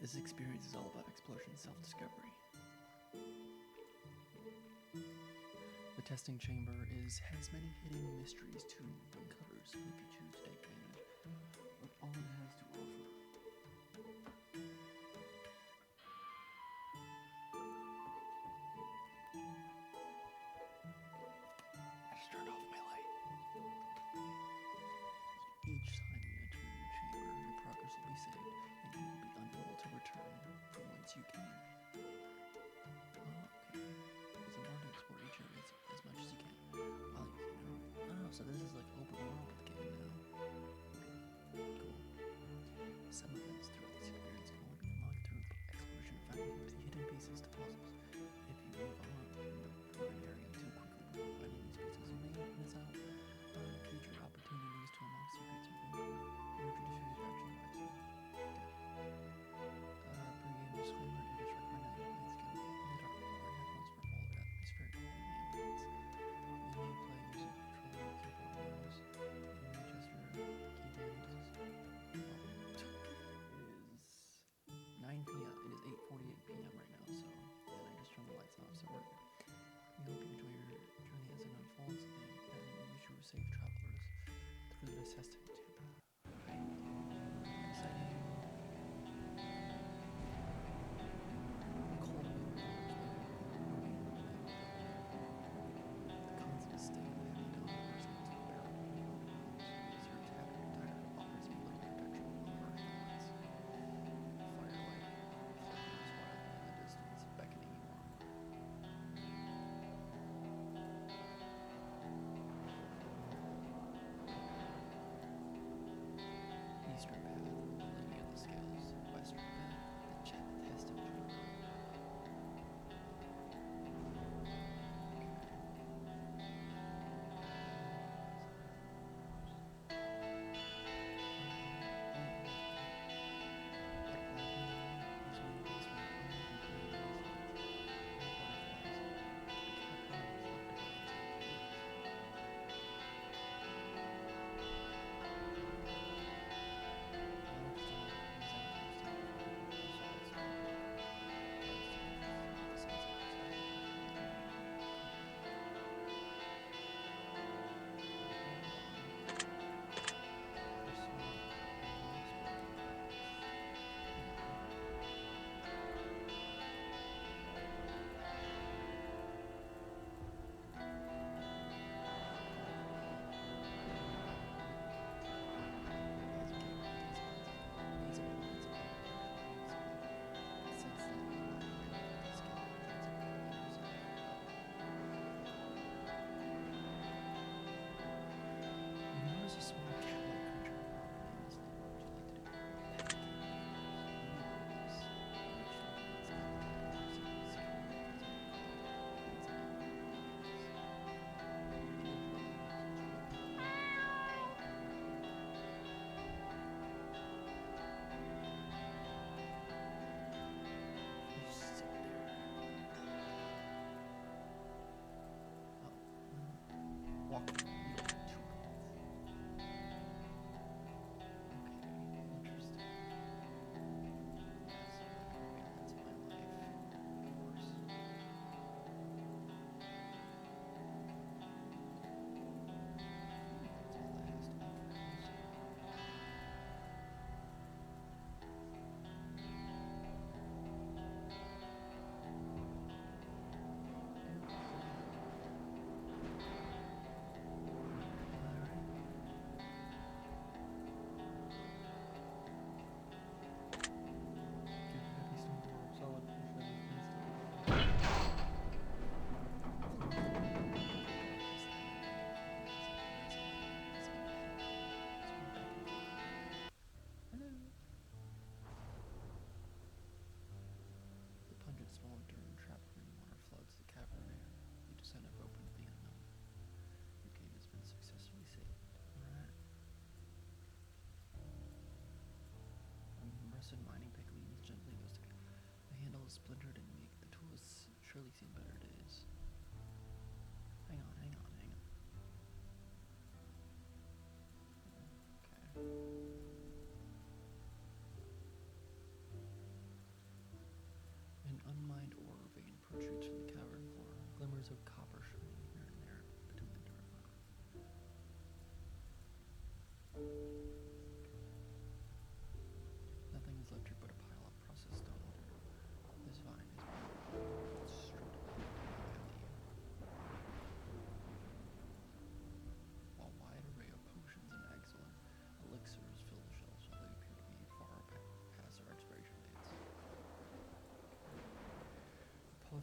This experience is all about exploration and self-discovery. The testing chamber has many hidden mysteries to uncover, so if you choose to take advantage of all it has to offer. I just turned off my light. Each time you enter a new chamber, your progress will be saved, and you will be unable to return from whence you came. Okay. It's important to explore each area as much as you can while you can. Oh, so this is like open world game now. Cool. Some events throughout this experience can only be unlocked through exploration, finding hidden pieces to puzzles. If you move on from an area too quickly without finding these pieces, you may miss out on future opportunities to unlock secrets within your judiciary action wisely. Pre-game disclaimer, it is recommended that you play this game in the dark or in headphones for full atmospheric ambience. You may play using controller, keyboard, and mouse. You may adjust your keybind It is 9 p.m. It is 8:48 p.m. right now, so then I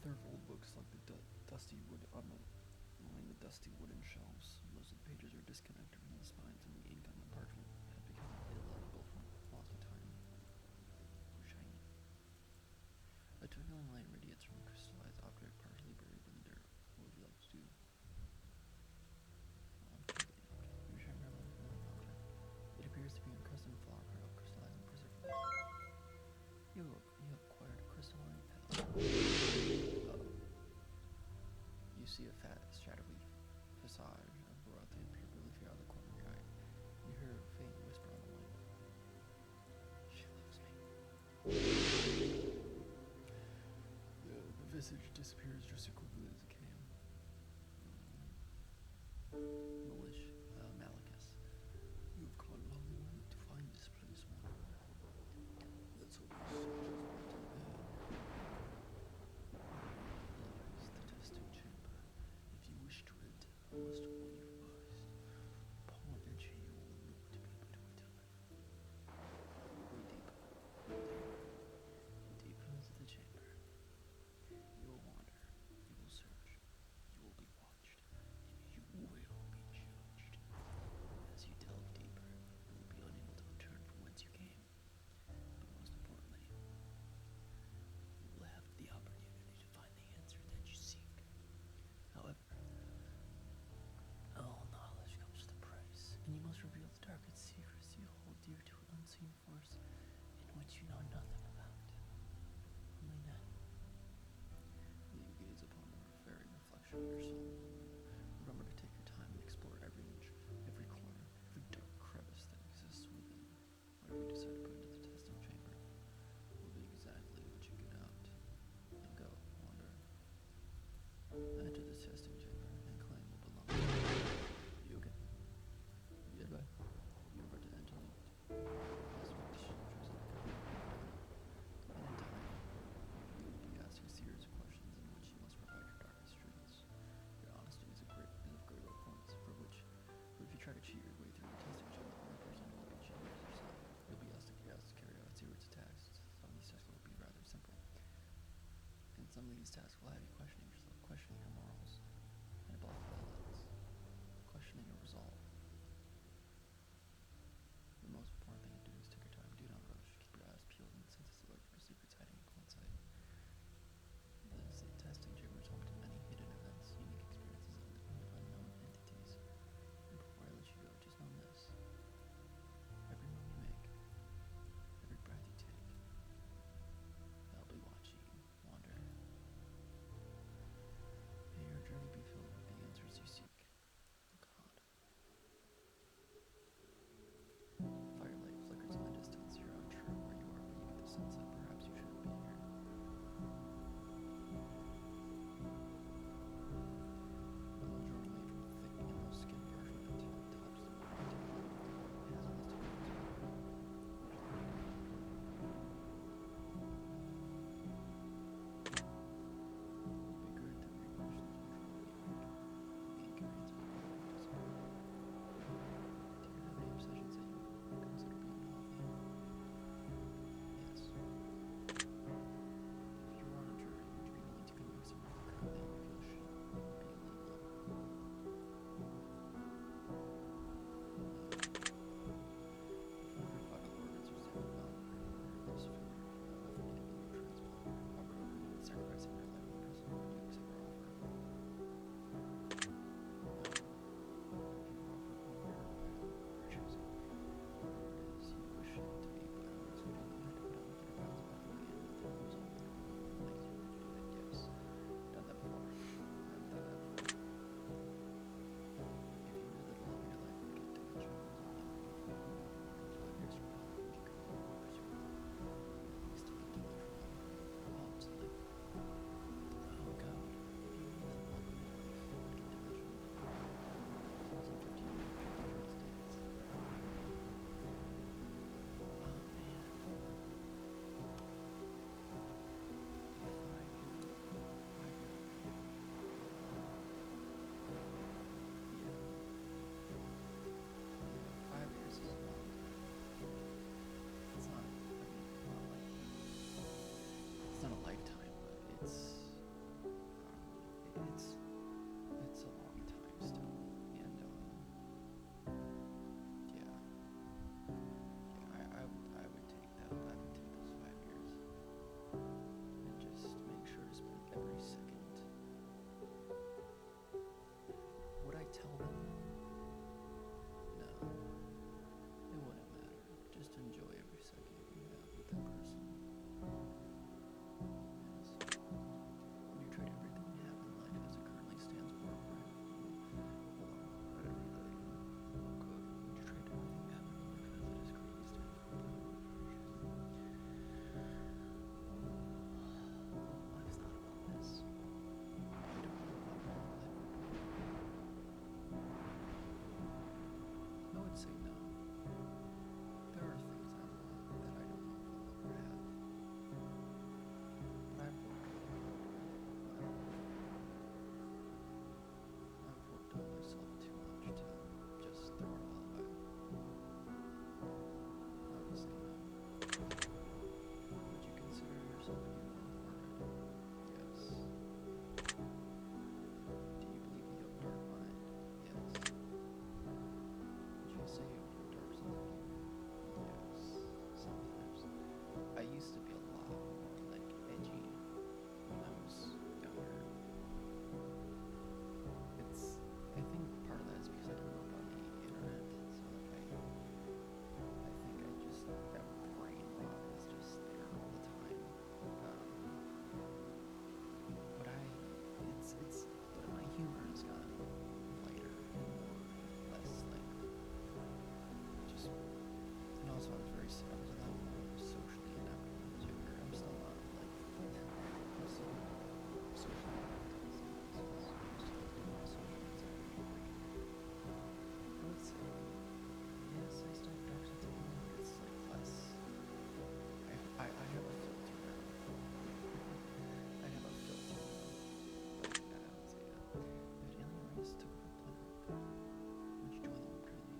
plethora of old books like the dusty wood line the dusty wooden shelves. Most of the pages are disconnected from the spines, and the ink on the parchment had become illegible from loss of time. Shiny. A twinkling light radiates from a crystallized object partially buried in the dirt. What would you like to do? You share your object. It appears to be a custom flower pearl, crystallized and preserved. You acquired a crystalline petal. You see a fat, shadowy visage of royalty appear briefly out of the corner of your eye. You hear a faint whisper on the wind. She loves me. The visage disappears just as quickly as it came. Malachus. You have come a long way to find this place, wanderer. Let's hope you search as far to the lies the testing chamber. If you wish to enter, I must warn you first. Upon entry, you will look to be able to return. Go deeper. Deeper into the chamber. You will wander. You will search. You will be watched. And you will be judged. As you delve deeper, you will be unable to return from whence you came. But most importantly, you will have the opportunity to find the answer that you seek. However, all knowledge comes with a price, and you must reveal the darkest secrets you hold dear to an unseen force in which you know nothing about. Only then will you gaze upon the very reflection of your soul. Remember to take your time and explore every inch, every corner, every dark crevice that exists within. Whatever you decide to put into the testing chamber will be exactly what you get out. Now go, wanderer. Enter the testing chamber and claim what belongs to you. You okay? Goodbye. You're about to enter the and in time, you will be asked a series of questions in which you must provide your darkest truths. Your honesty is of great importance, for if you try to cheat your way through the testing chamber, the only person who will be cheating is yourself. You'll be asked to carry out a series of tasks. Some of these tasks will be rather simple, and some of these tasks will have you questioning yourself, questioning your morals, and above all else, questioning your resolve. The most important thing to do is take your time. Do not rush. Keep your eyes peeled and senses alert for secrets hiding in plain sight. The testing chamber is home to many hidden events, unique experiences, and unknown entities. And before I let you go, just know this. Every move you make, every breath you take, I'll be watching you, wanderer. May your journey be filled with the answers also I was I was a lot more socially inept when I was younger. I'm still not like I'm still socially inept. I would say yes, I still have a dark sense of humor, but it's like less. I have a filter now. I have a filter now. But yeah, I would say yeah. If an alien race took over the planet, would you join them, Curly?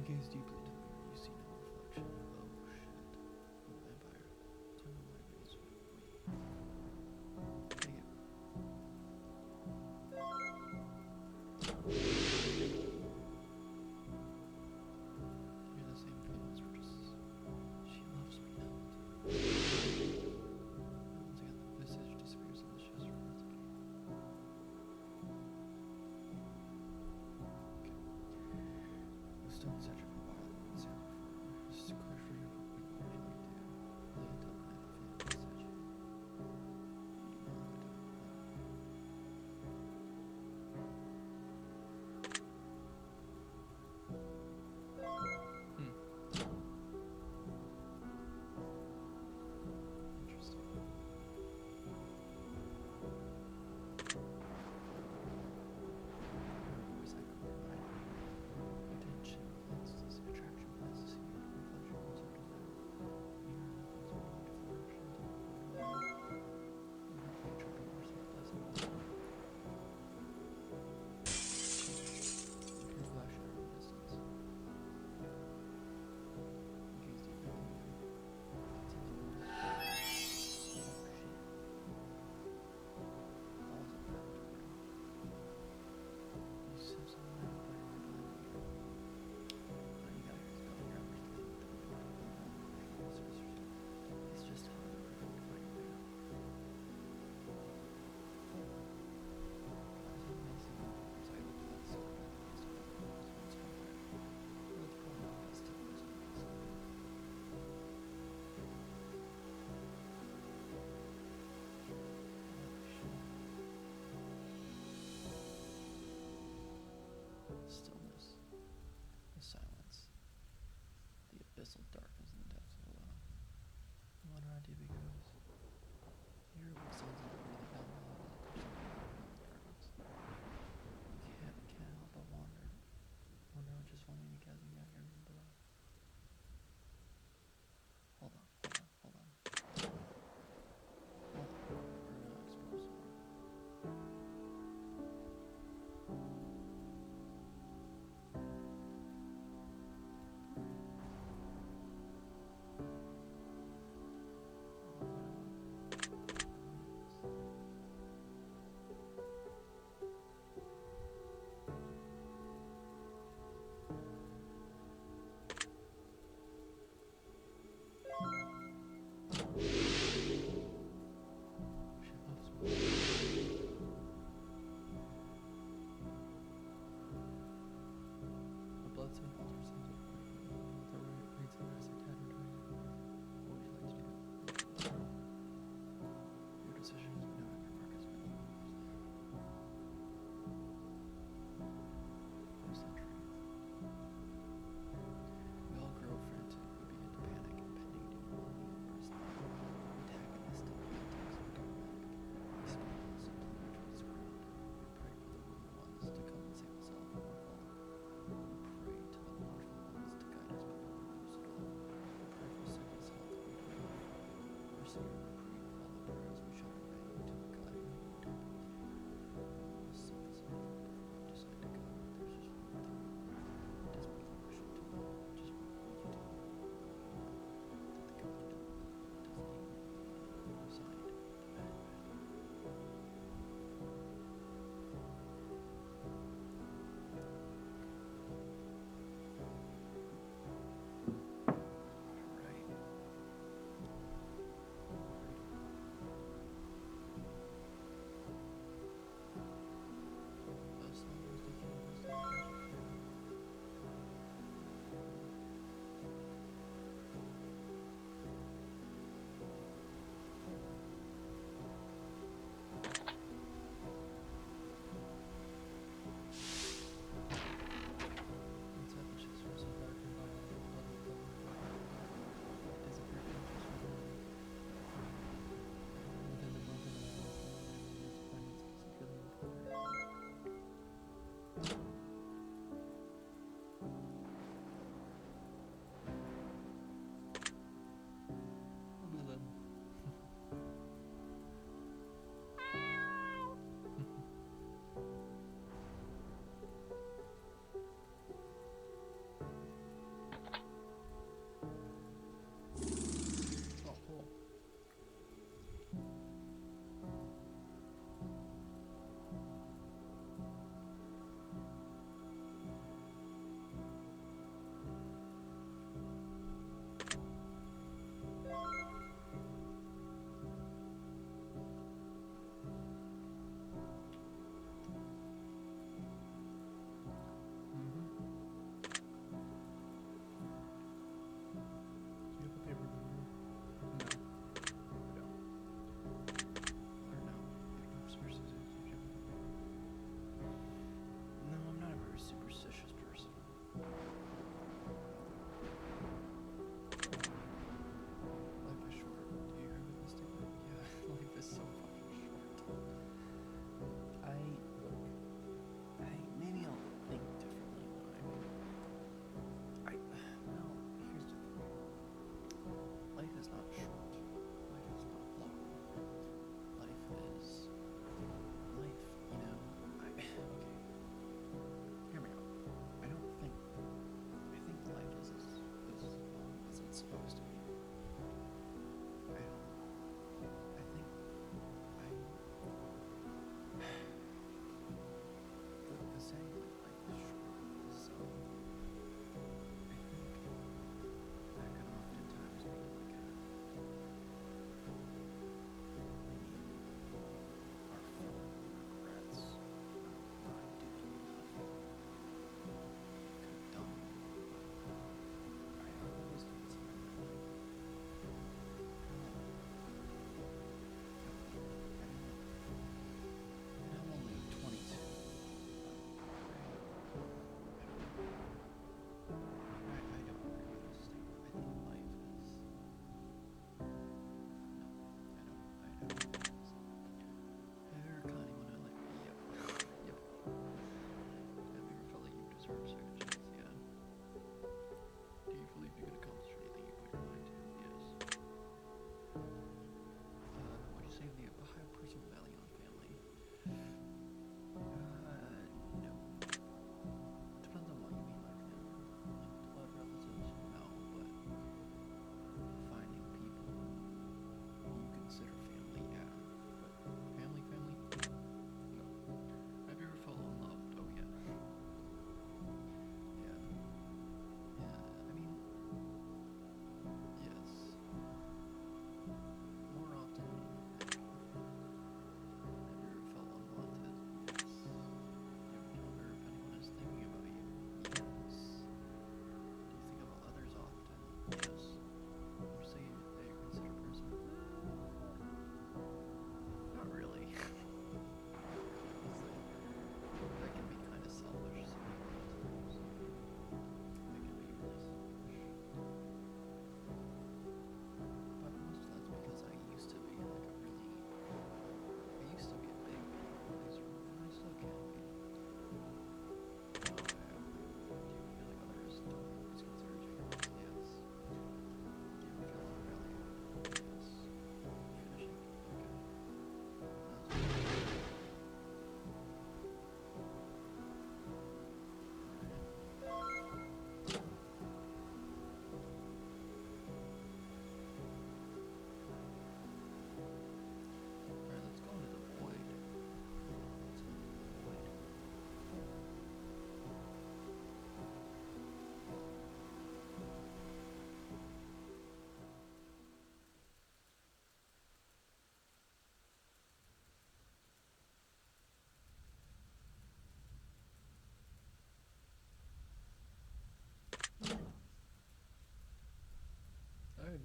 gaze deeply into the mirror, you see no reflection. Oh shit. Oh, vampire. Tell me what it is. Wait. Take it. You're the same feelings for just. She loves me now. Once again, the visage disappears in the chest for once again. Okay. The stone search for a while, and sounds before. This is a clear for you. What would you like to do? Lay until the night the feeling message. No, I don't. Interesting. Her voice echoed my attention.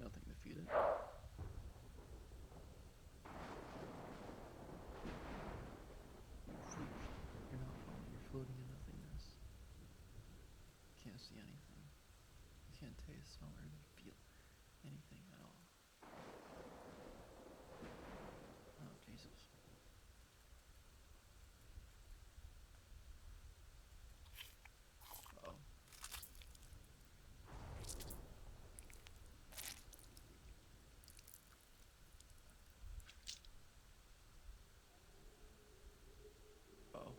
nothing to feed it. You're not falling, you're floating in nothingness. You can't see anything. You can't taste, smell, or even feel anything at all. Oh, Jesus. Uh-oh. Uh-oh.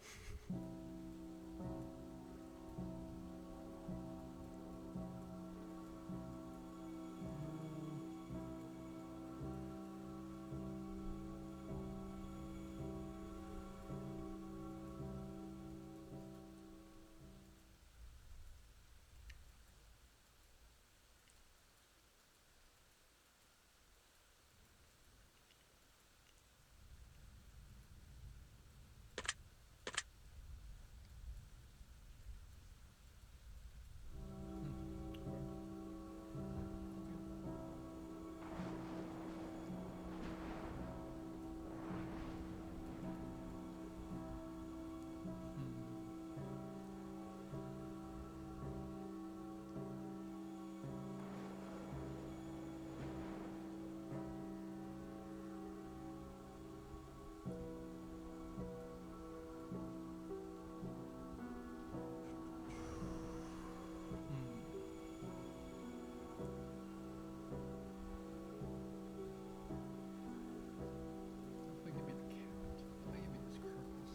If I give me the carrot, if I give me this crocus.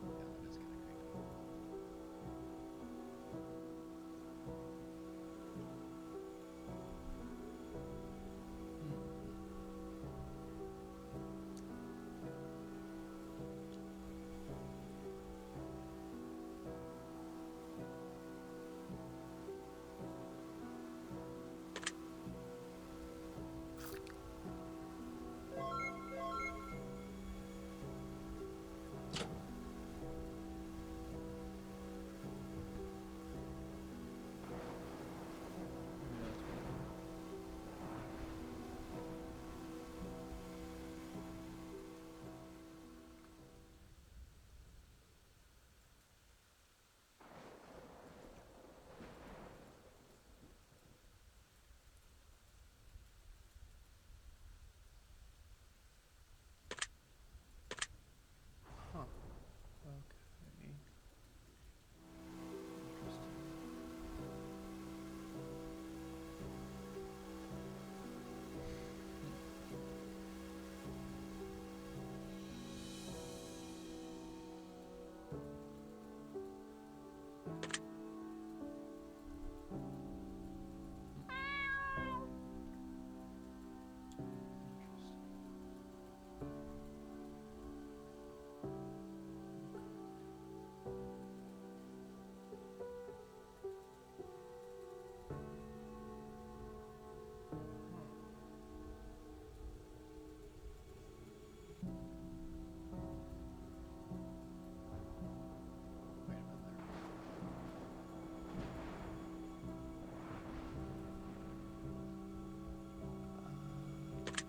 Yeah, that is kind of creepy. Maybe that's what it is. Huh. Okay. Interesting. Interesting. Wait a minute there.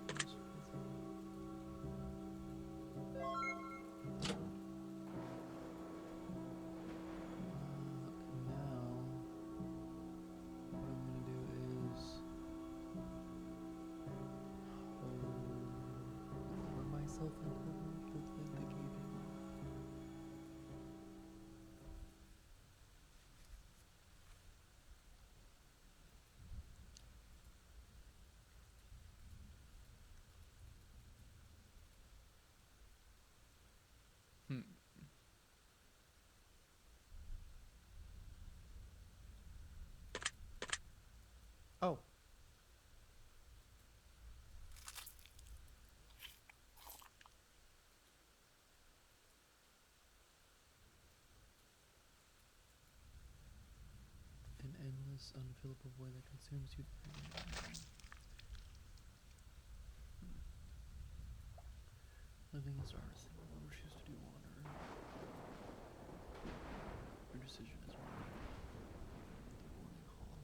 Goes with now what I'm gonna do is lower myself into the caving. Hmm. Oh. An endless, unfillable void that consumes you. Living is the hardest thing the world choose to do, wanderer. Your decision is mine. The boarding hall.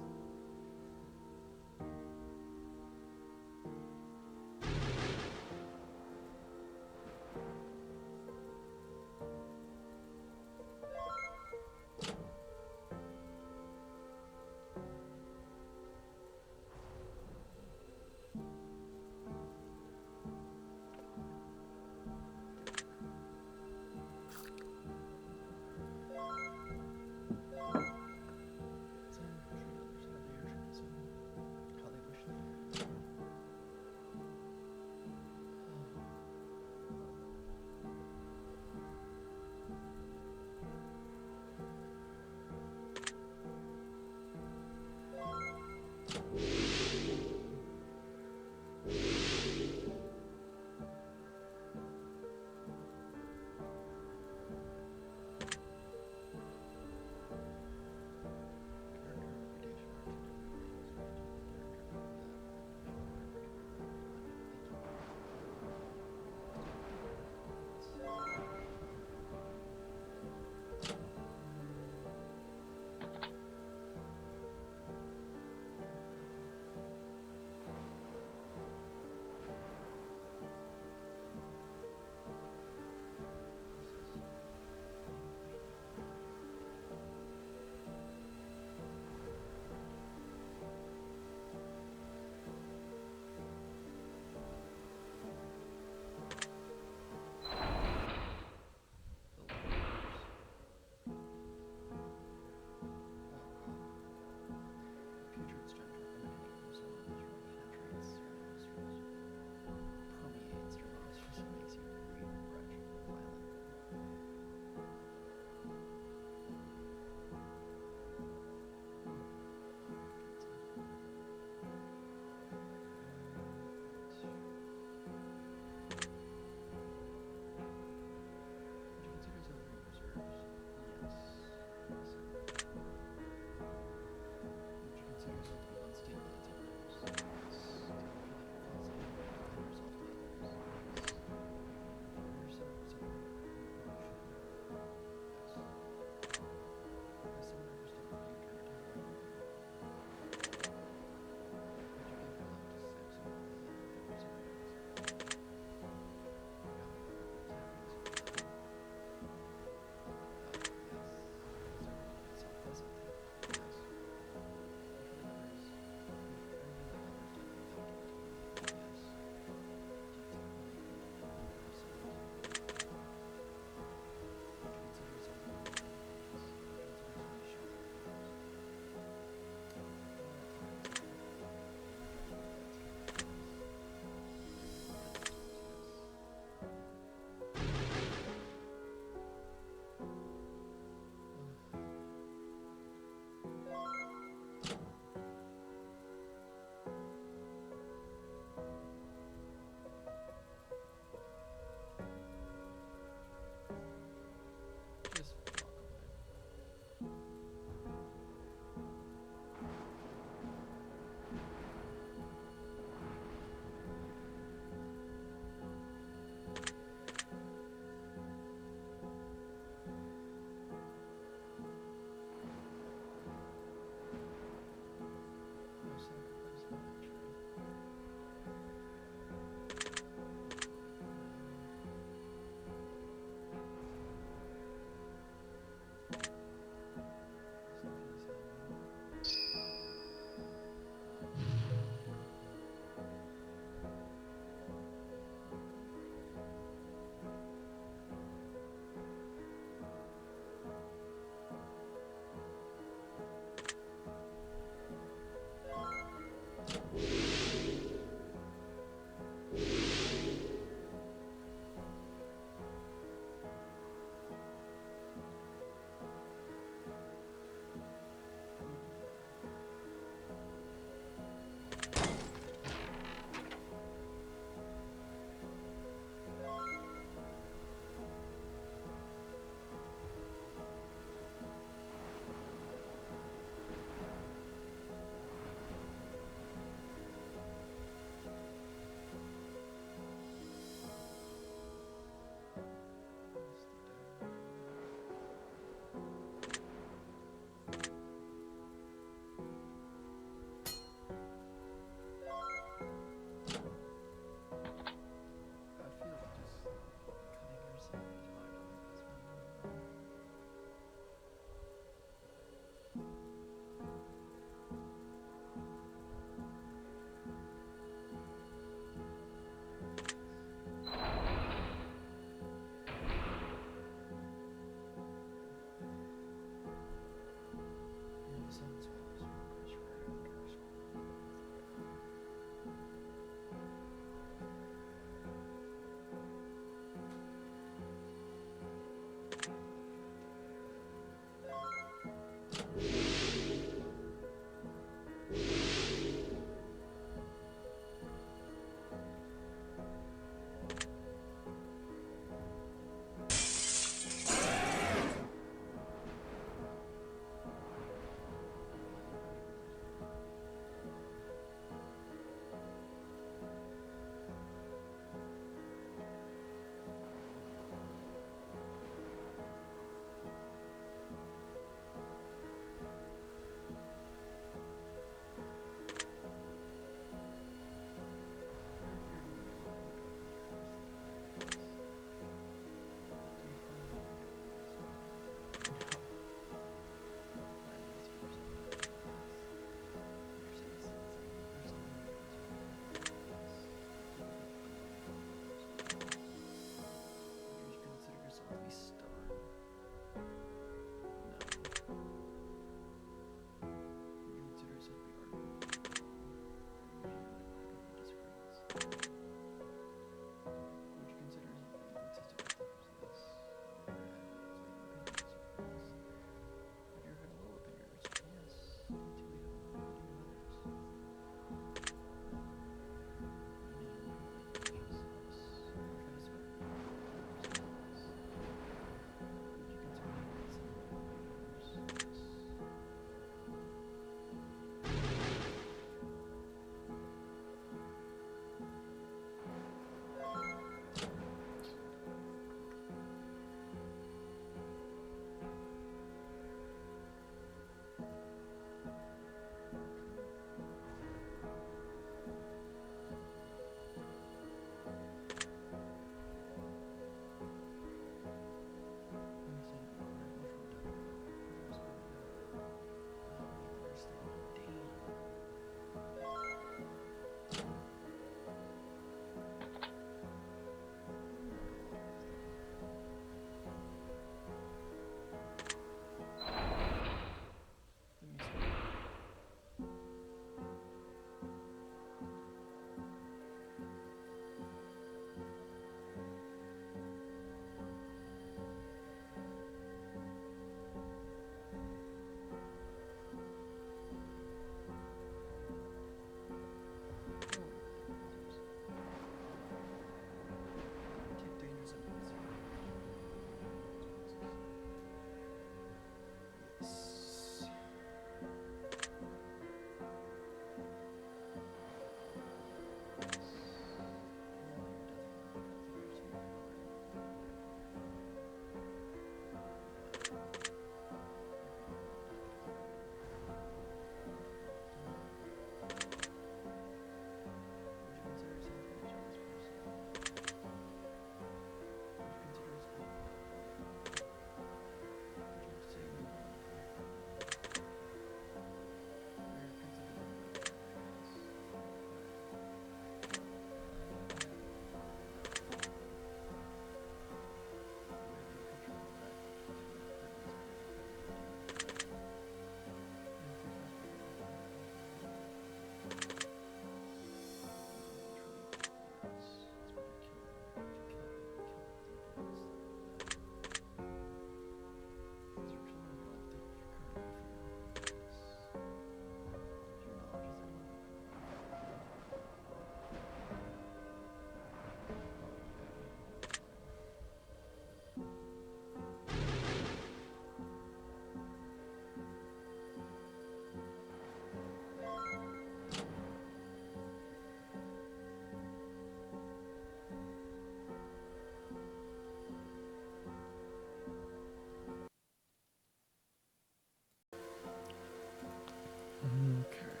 Okay.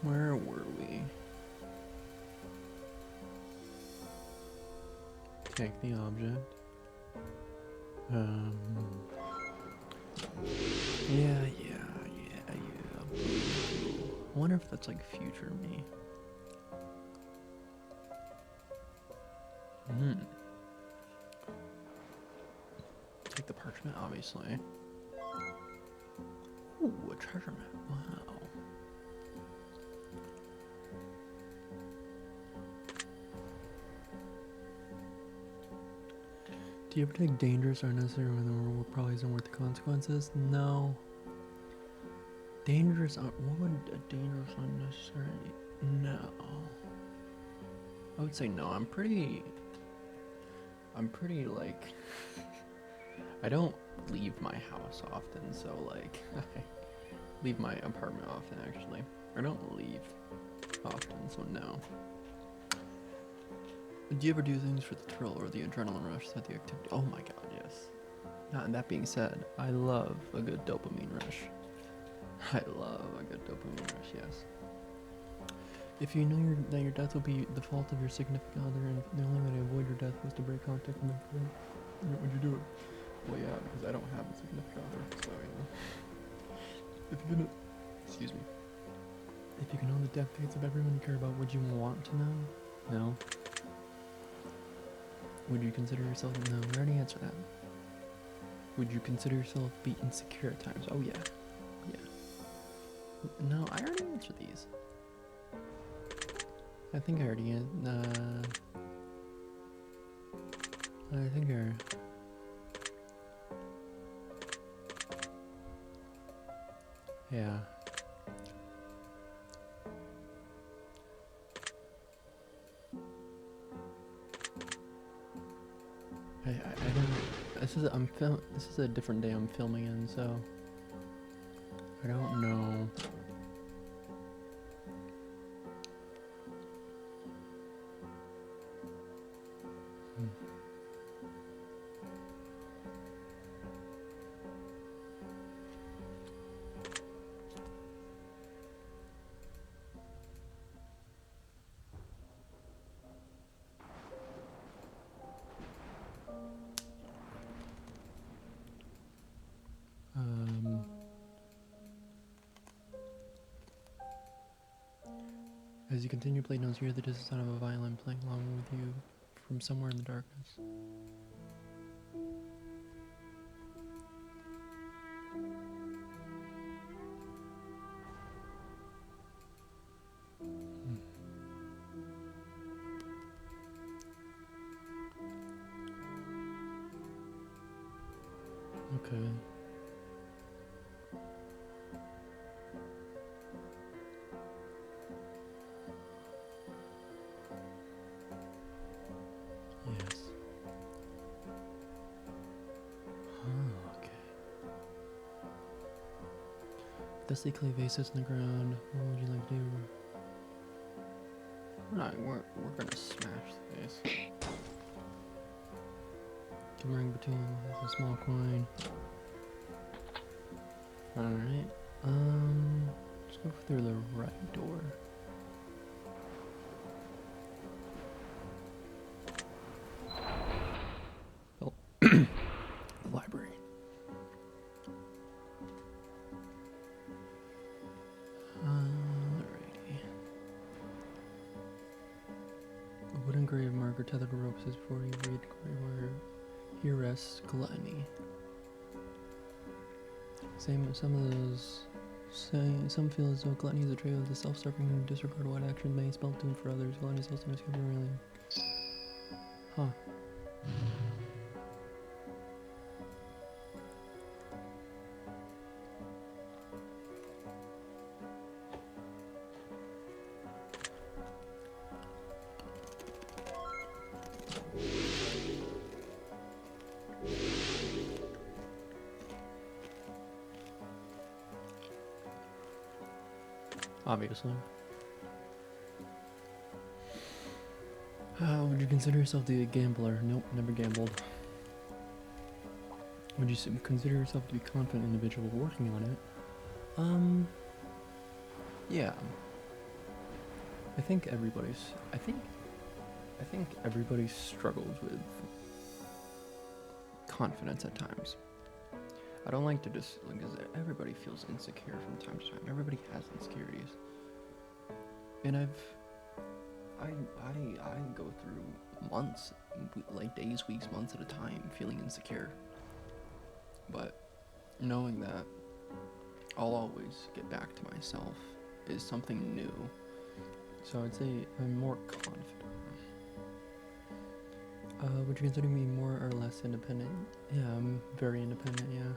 Where were we? Take the object. Yeah. I wonder if that's like future me. Take the parchment, obviously. Ooh, a treasure map. Wow. Do you ever take dangerous or unnecessary when the reward probably isn't worth the consequences? No. Dangerous, what would a dangerous unnecessary? No. I would say no. I'm pretty like, I don't leave my house often, so like, I leave my apartment often actually. I don't leave often, so no. Do you ever do things for the thrill or the adrenaline rush that the activity? Oh my god, yes. And that being said, I love a good dopamine rush. I love a good dopamine rush, yes. If you know that your death will be the fault of your significant other and the only way to avoid your death was to break contact with them, would you do it? Well, yeah, because I don't have a significant other, so, you know. If you know, excuse me. If you can know the death dates of everyone you care about, would you want to know? No. Would you consider yourself? No, we already answered that. Would you consider yourself beaten secure at times? Oh yeah. Yeah. No, I already answered these. I think I already yeah. I don't. This is a different day I'm filming in, so I don't know. As you continue playing, you'll hear the distant sound of a violin playing along with you from somewhere in the darkness. Okay. Yes. Oh, okay. Dusty clay vase sits on the ground. What would you like to do? We're gonna smash the vase. Ring between with a small coin. Alright. Let's go through the right door. Oh, the library. Alrighty. A wooden grave marker tethered to ropes is before you read where here rests gluttony. Some feel as though gluttony is a trait of the self-serving disregard of what actions may spell doom for others. Gluttony is also misguided really. Huh. Obviously. Would you consider yourself to be a gambler? Nope, never gambled. Would you consider yourself to be a confident individual working on it? Yeah. I think everybody struggles with confidence at times. I don't like to just, because everybody feels insecure from time to time. Everybody has insecurities. And I go through months, like days, weeks, months at a time feeling insecure. But knowing that I'll always get back to myself is something new. So I'd say I'm more confident. Would you consider me more or less independent? Yeah, I'm very independent, yeah.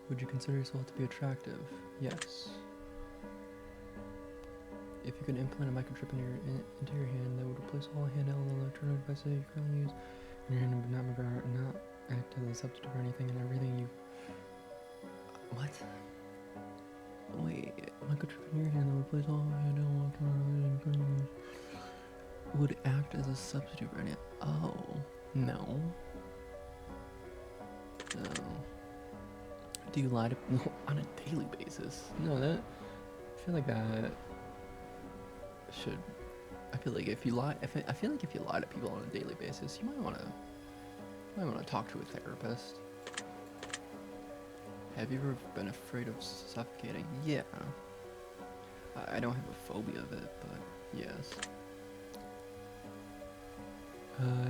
Would you consider yourself to be attractive? Yes. If you could implant a microchip into your hand that would replace all handheld electronic devices you currently use, and your hand would not act as a substitute for anything and everything you... What? Wait, microchip in your hand that would replace all handheld electronic devices you currently use would act as a substitute for anything. Oh, no. No. Do you lie to people on a daily basis? No, that... I feel like that... should... I feel like if you lie... I feel like if you lie to people on a daily basis, you might want to talk to a therapist. Have you ever been afraid of suffocating? Yeah. I don't have a phobia of it, but yes.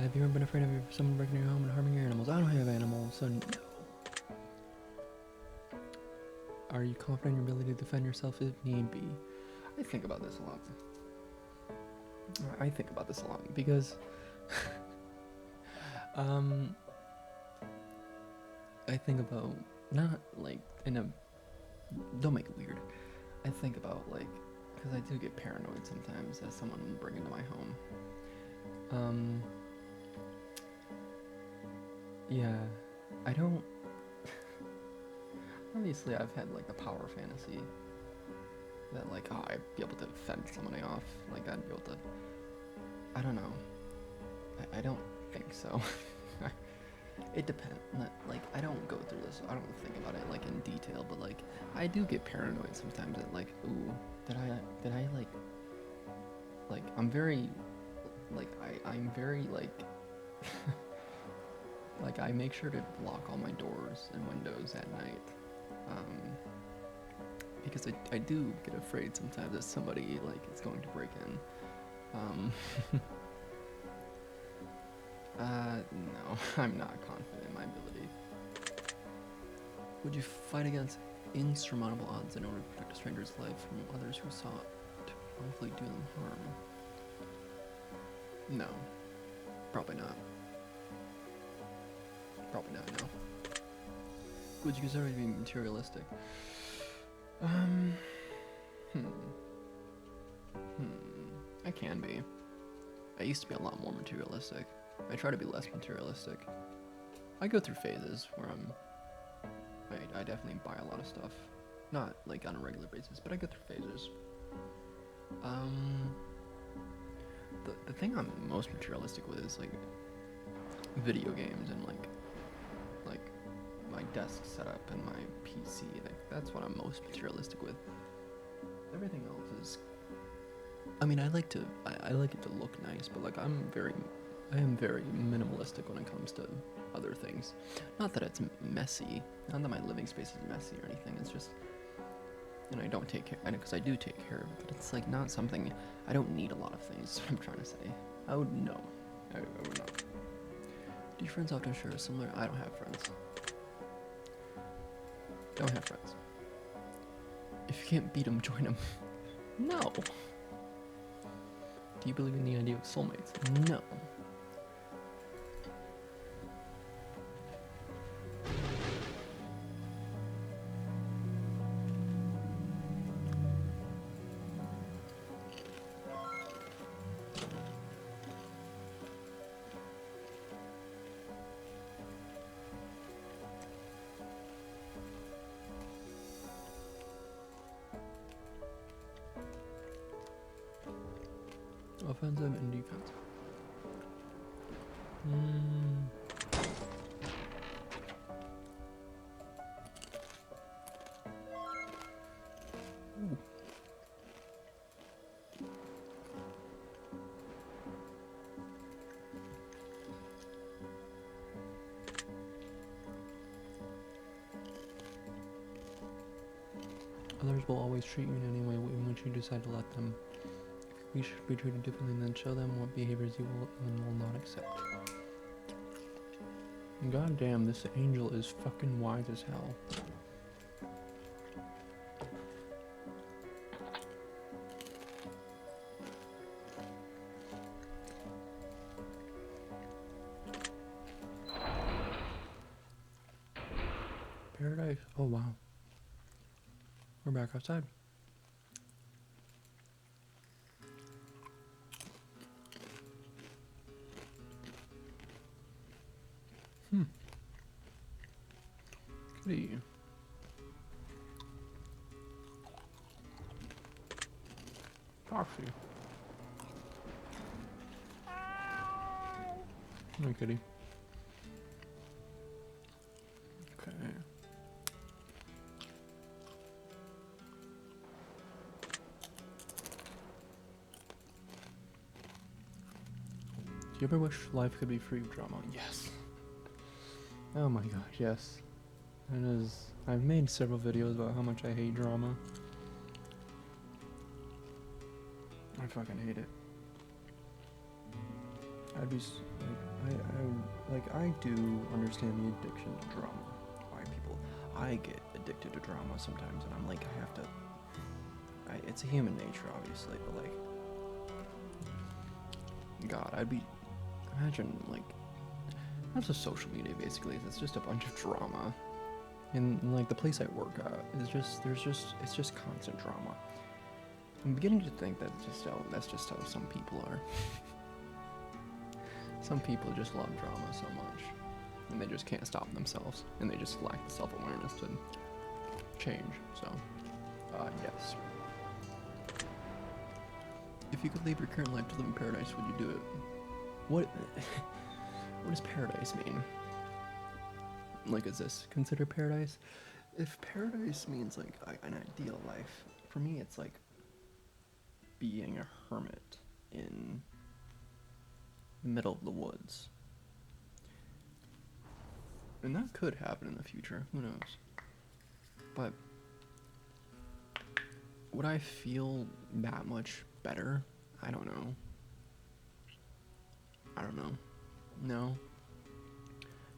Have you ever been afraid of someone breaking your home and harming your animals? I don't have animals, so no. Are you confident in your ability to defend yourself if need be? I think about this a lot. Because I think about, not like in a, don't make it weird. I think about like, because I do get paranoid sometimes as someone will bring into my home. Yeah, I don't, obviously I've had like the power fantasy that like, oh, I'd be able to fend somebody off, like I'd be able to, I don't know, I don't think so. It depends, like, I don't go through this, I don't think about it like in detail, but like, I do get paranoid sometimes that like, ooh, did I like, I'm very, like, I'm very like, like, I make sure to lock all my doors and windows at night, because I do get afraid sometimes that somebody, like, is going to break in. No, I'm not confident in my ability. Would you fight against insurmountable odds in order to protect a stranger's life from others who sought to wrongfully do them harm? No, probably not. Probably not, no. Would you consider it to be materialistic? I can be. I used to be a lot more materialistic. I try to be less materialistic. I go through phases where I definitely buy a lot of stuff. Not like on a regular basis, but I go through phases. The thing I'm most materialistic with is like video games and like my desk setup and my PC. That's what I'm most materialistic with. Everything else is, I mean, I like it to look nice, but like I am very minimalistic when it comes to other things. Not that it's messy, not that my living space is messy or anything, it's just, and I don't take care, because I do take care of it, but it's like not something, I don't need a lot of things, I'm trying to say. I would not. Do your friends often share a similar, I don't have friends. Don't have friends. If you can't beat them, join them. No. Do you believe in the idea of soulmates? No. Offensive and defensive. Others will always treat you in any way in which you decide to let them. If you should be treated differently, then show them what behaviors you will and will not accept. God damn, this angel is fucking wise as hell. Paradise. Oh wow. We're back outside. Goody. Foxy. Hi, kitty. Okay. Do you ever wish life could be free of drama? Yes. Oh my god, yes. It is. I've made several videos about how much I hate drama. I fucking hate it. I'd be I do understand the addiction to drama. Why I get addicted to drama sometimes, and I'm like, I have to. It's a human nature, obviously, but like, God, imagine like, that's a social media basically. It's just a bunch of drama, and like the place I work at is it's just constant drama. I'm beginning to think that's just how some people are. Some people just love drama so much, and they just can't stop themselves, and they just lack the self-awareness to change. So, yes. If you could leave your current life to live in paradise, would you do it? What does paradise mean? Like, is this considered paradise? If paradise means like an ideal life, for me it's like being a hermit in the middle of the woods. And that could happen in the future, who knows? But would I feel that much better? I don't know. No.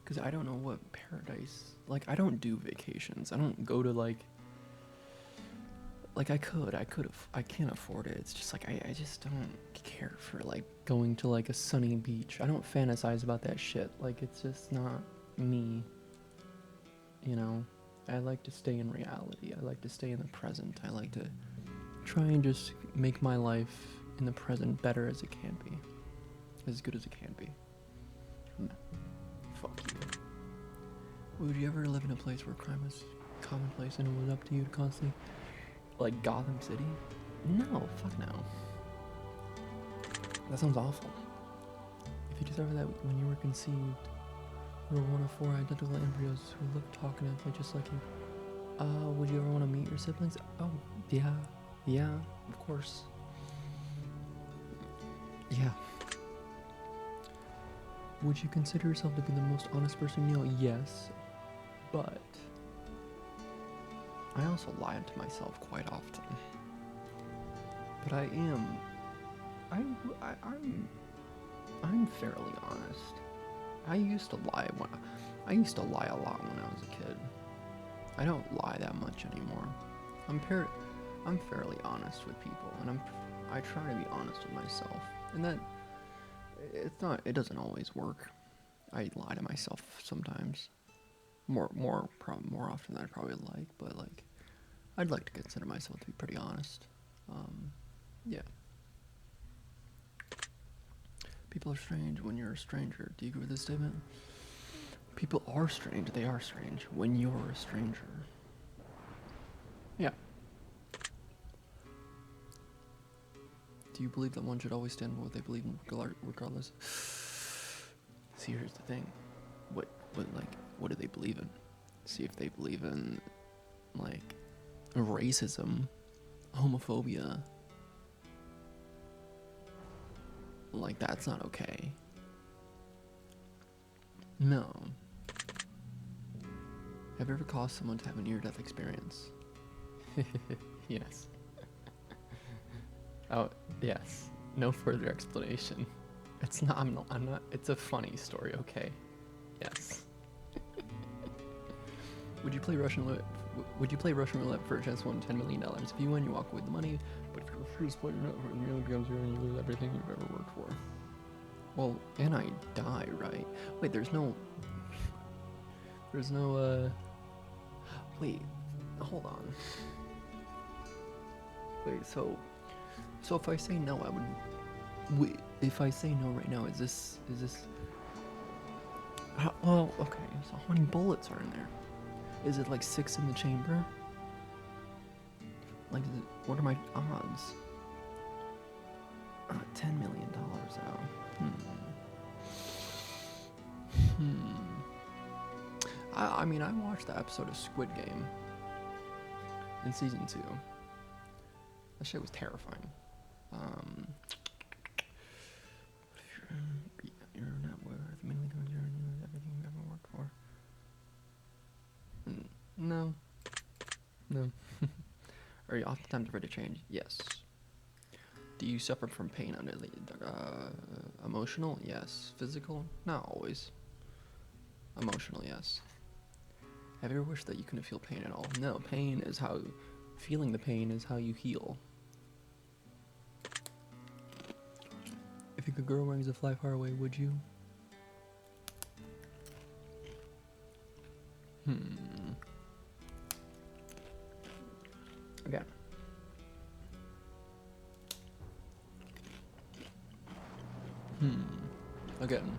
Because I don't know what paradise... Like, I don't do vacations. I don't go to, like I can't afford it. It's just, like, I just don't care for, like, going to, like, a sunny beach. I don't fantasize about that shit. Like, it's just not me. You know? I like to stay in reality. I like to stay in the present. I like to try and just make my life in the present better as it can be. As good as it can be. Fuck you. Would you ever live in a place where crime was commonplace and it was up to you to constantly... Like Gotham City? No, fuck no. That sounds awful. If you discovered that when you were conceived, you were one of 4 identical embryos who looked, talk, and play just like you, would you ever want to meet your siblings? Oh, yeah, of course. Yeah. Would you consider yourself to be the most honest person you know? Yes, but I also lie to myself quite often. But I'm fairly honest. I used to lie a lot when I was a kid. I don't lie that much anymore. I'm fairly honest with people, and I try to be honest with myself. And that it doesn't always work. I lie to myself sometimes. More often than I probably like, but like I'd like to consider myself to be pretty honest. Yeah. People are strange when you're a stranger. Do you agree with this statement? People are strange. They are strange when you're a stranger. Yeah. Do you believe that one should always stand for what they believe in regardless? See, here's the thing. What do they believe in? See if they believe in, like, racism, homophobia. Like, that's not okay. No. Have you ever caused someone to have a near-death experience? Yes. Oh, yes. No further explanation. It's not. I'm not. It's a funny story. Okay. Yes. Would you play Russian roulette? Would you play Russian roulette for a chance to win $10 million? If you win, you walk away with the money. But if you refuse to play, it nearly becomes zero and you lose everything you've ever worked for. Well, and I die, right? Wait, there's no. Wait, hold on. Wait, so if I say no, I would. Wait, if I say no right now, is this? Well, okay. So how many bullets are in there? Is it like 6 in the chamber? Like, what are my odds? $10 million though. I mean, I watched the episode of Squid Game in season 2. That shit was terrifying. You're not worth $1 million. You're everything you've ever worked for. No. Are you oftentimes afraid to change? Yes. Do you suffer from pain under emotional? Yes. Physical? Not always. Emotional, yes. Have you ever wished that you couldn't feel pain at all? No, feeling the pain is how you heal. If you could grow wings and fly far away, would you? Again. Again.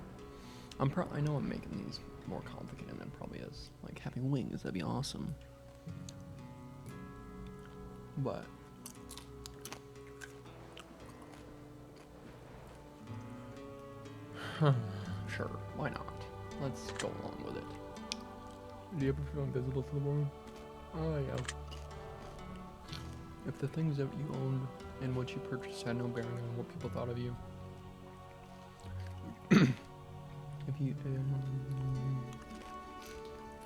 I know I'm making these more complicated than it probably is. Like having wings, that'd be awesome. But sure, why not? Let's go along with it. Do you ever feel invisible to the world? Oh yeah. If the things that you owned and what you purchased had no bearing on what people thought of you. If you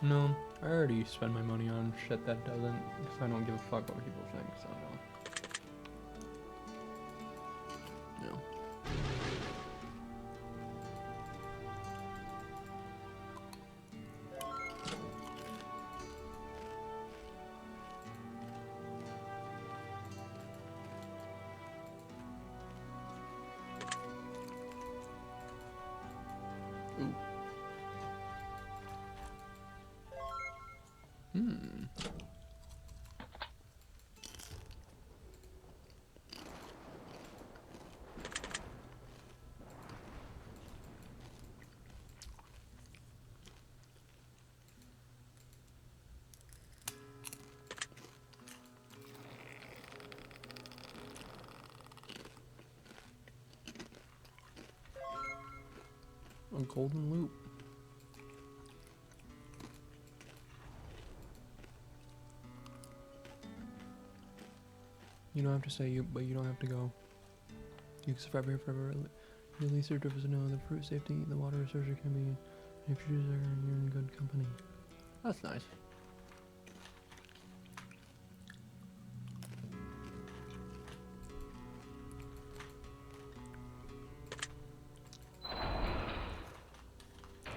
no, I already spend my money on shit that doesn't, because I don't give a fuck what people think, so no. No. Ooh. A golden loop. You don't have to say but you don't have to go. You can survive here forever. Your research is to know the fruit safety, the water researcher can be. If you're in good company. That's nice.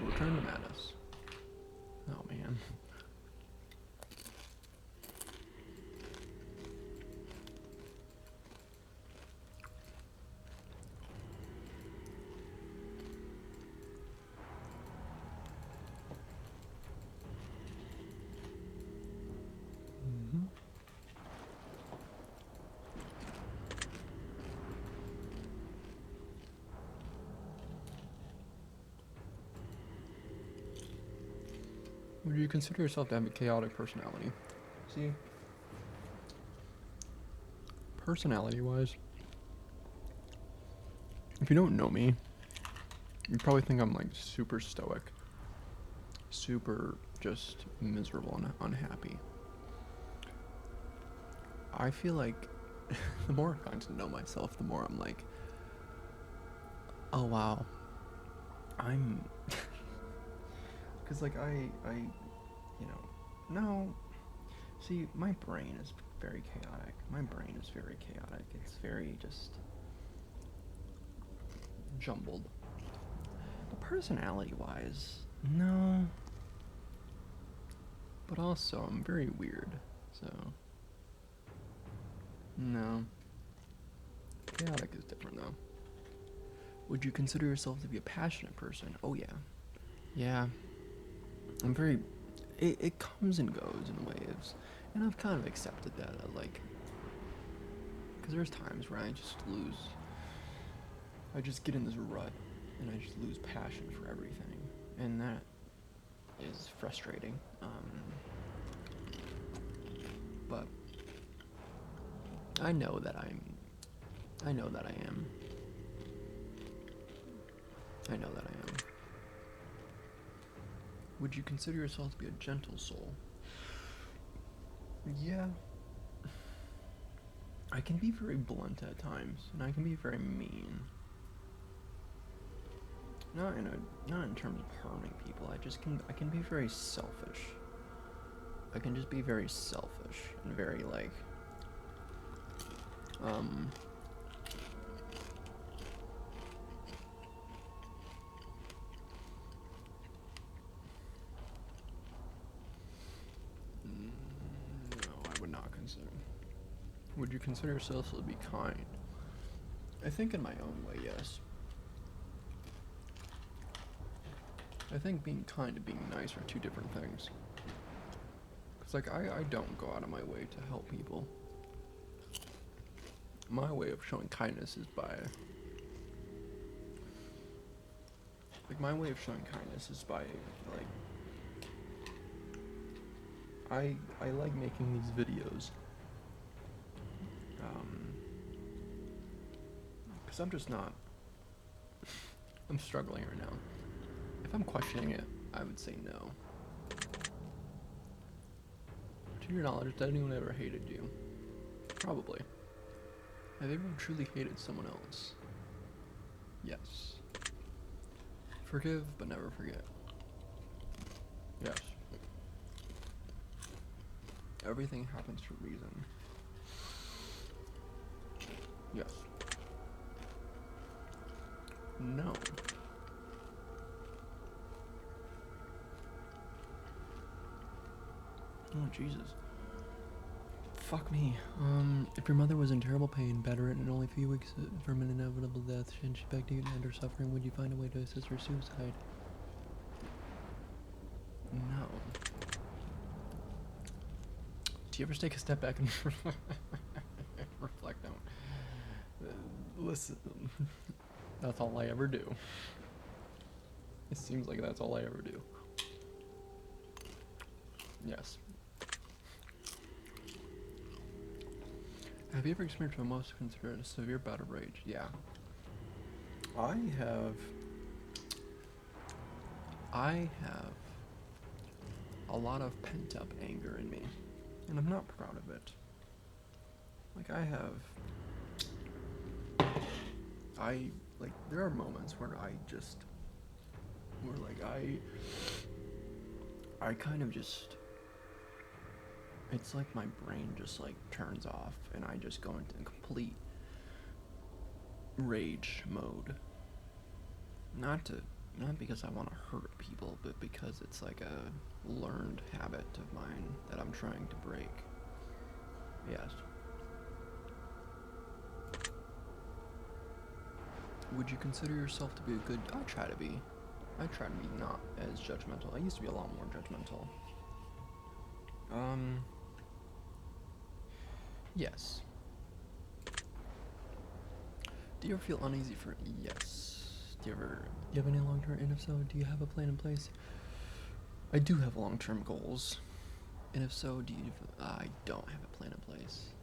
Return to Madness. Oh man. Would you consider yourself to have a chaotic personality? See? Personality-wise, if you don't know me, you probably think I'm like super stoic. Super just miserable and unhappy. I feel like the more I've gotten to know myself, the more I'm like, oh wow, I'm... Because like I, no, see, my brain is very chaotic. My brain is very chaotic. It's very just jumbled. But personality-wise, no. But also, I'm very weird, so no. Chaotic is different though. Would you consider yourself to be a passionate person? Oh yeah. Yeah. I'm very, it comes and goes in waves. And I've kind of accepted that, like, because there's times where I just get in this rut, and I just lose passion for everything. And that is frustrating. But I know that I am. I know that I am. Would you consider yourself to be a gentle soul? Yeah. I can be very blunt at times, and I can be very mean. Not in terms of harming people. I can be very selfish. I can just be very selfish and very like no, I would not consider. Would you consider yourself to be kind? I think in my own way, yes. I think being kind and being nice are two different things. Cause like I don't go out of my way to help people. My way of showing kindness is by like I like making these videos. Cause I'm just not. I'm struggling right now. If I'm questioning it, I would say no. To your knowledge, has anyone ever hated you? Probably. Have you ever truly hated someone else? Yes. Forgive, but never forget. Yes. Everything happens for a reason. Yes. No. Oh, Jesus. Fuck me. If your mother was in terrible pain, bedridden, and only a few weeks from an inevitable death, and she begged you to end her suffering, would you find a way to assist her suicide? No. Do you ever take a step back and reflect on? Listen, that's all I ever do. It seems like that's all I ever do. Yes. Have you ever experienced what most consider a severe bout of rage? Yeah. I have a lot of pent-up anger in me, and I'm not proud of it. Like, there are moments where I kind of just, it's like my brain just like turns off and I just go into complete rage mode. Not because I want to hurt people, but because it's like a learned habit of mine that I'm trying to break. Yes. Would you consider yourself to be a good... I try to be not as judgmental. I used to be a lot more judgmental. Yes. Do you ever feel uneasy for... Yes. Do you have any long-term... And if so, do you have a plan in place? I do have long-term goals. And if so, I don't have a plan in place.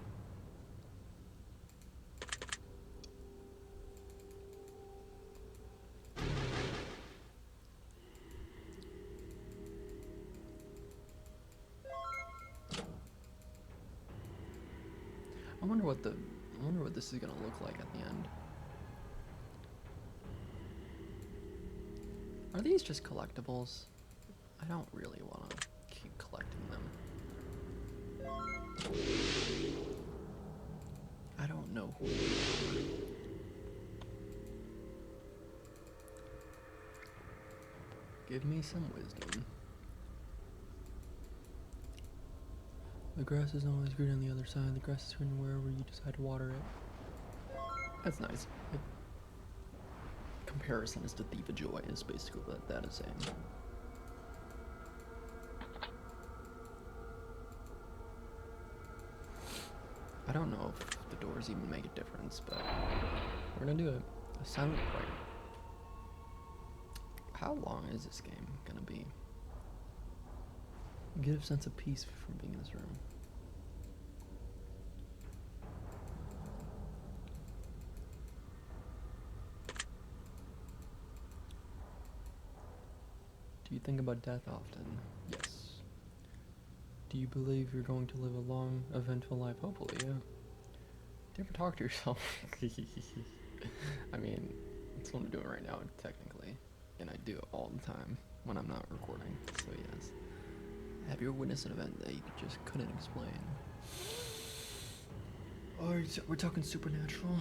I wonder what this is gonna look like at the end. Are these just collectibles? I don't really want to keep collecting them. Give me some wisdom. The grass isn't always green on the other side. The grass is green wherever you decide to water it. That's nice. Like, comparison is to Thief of Joy is basically what that is saying. I don't know if the doors even make a difference, but we're gonna do it. A silent prayer. How long is this game gonna be? Get a sense of peace from being in this room. Do you think about death often? Yes. Do you believe you're going to live a long, eventful life? Hopefully, yeah. Do you ever talk to yourself? I mean, that's what I'm doing right now, technically. And I do it all the time when I'm not recording, so yes. Have you ever witnessed an event that you just couldn't explain? Or we're talking supernatural?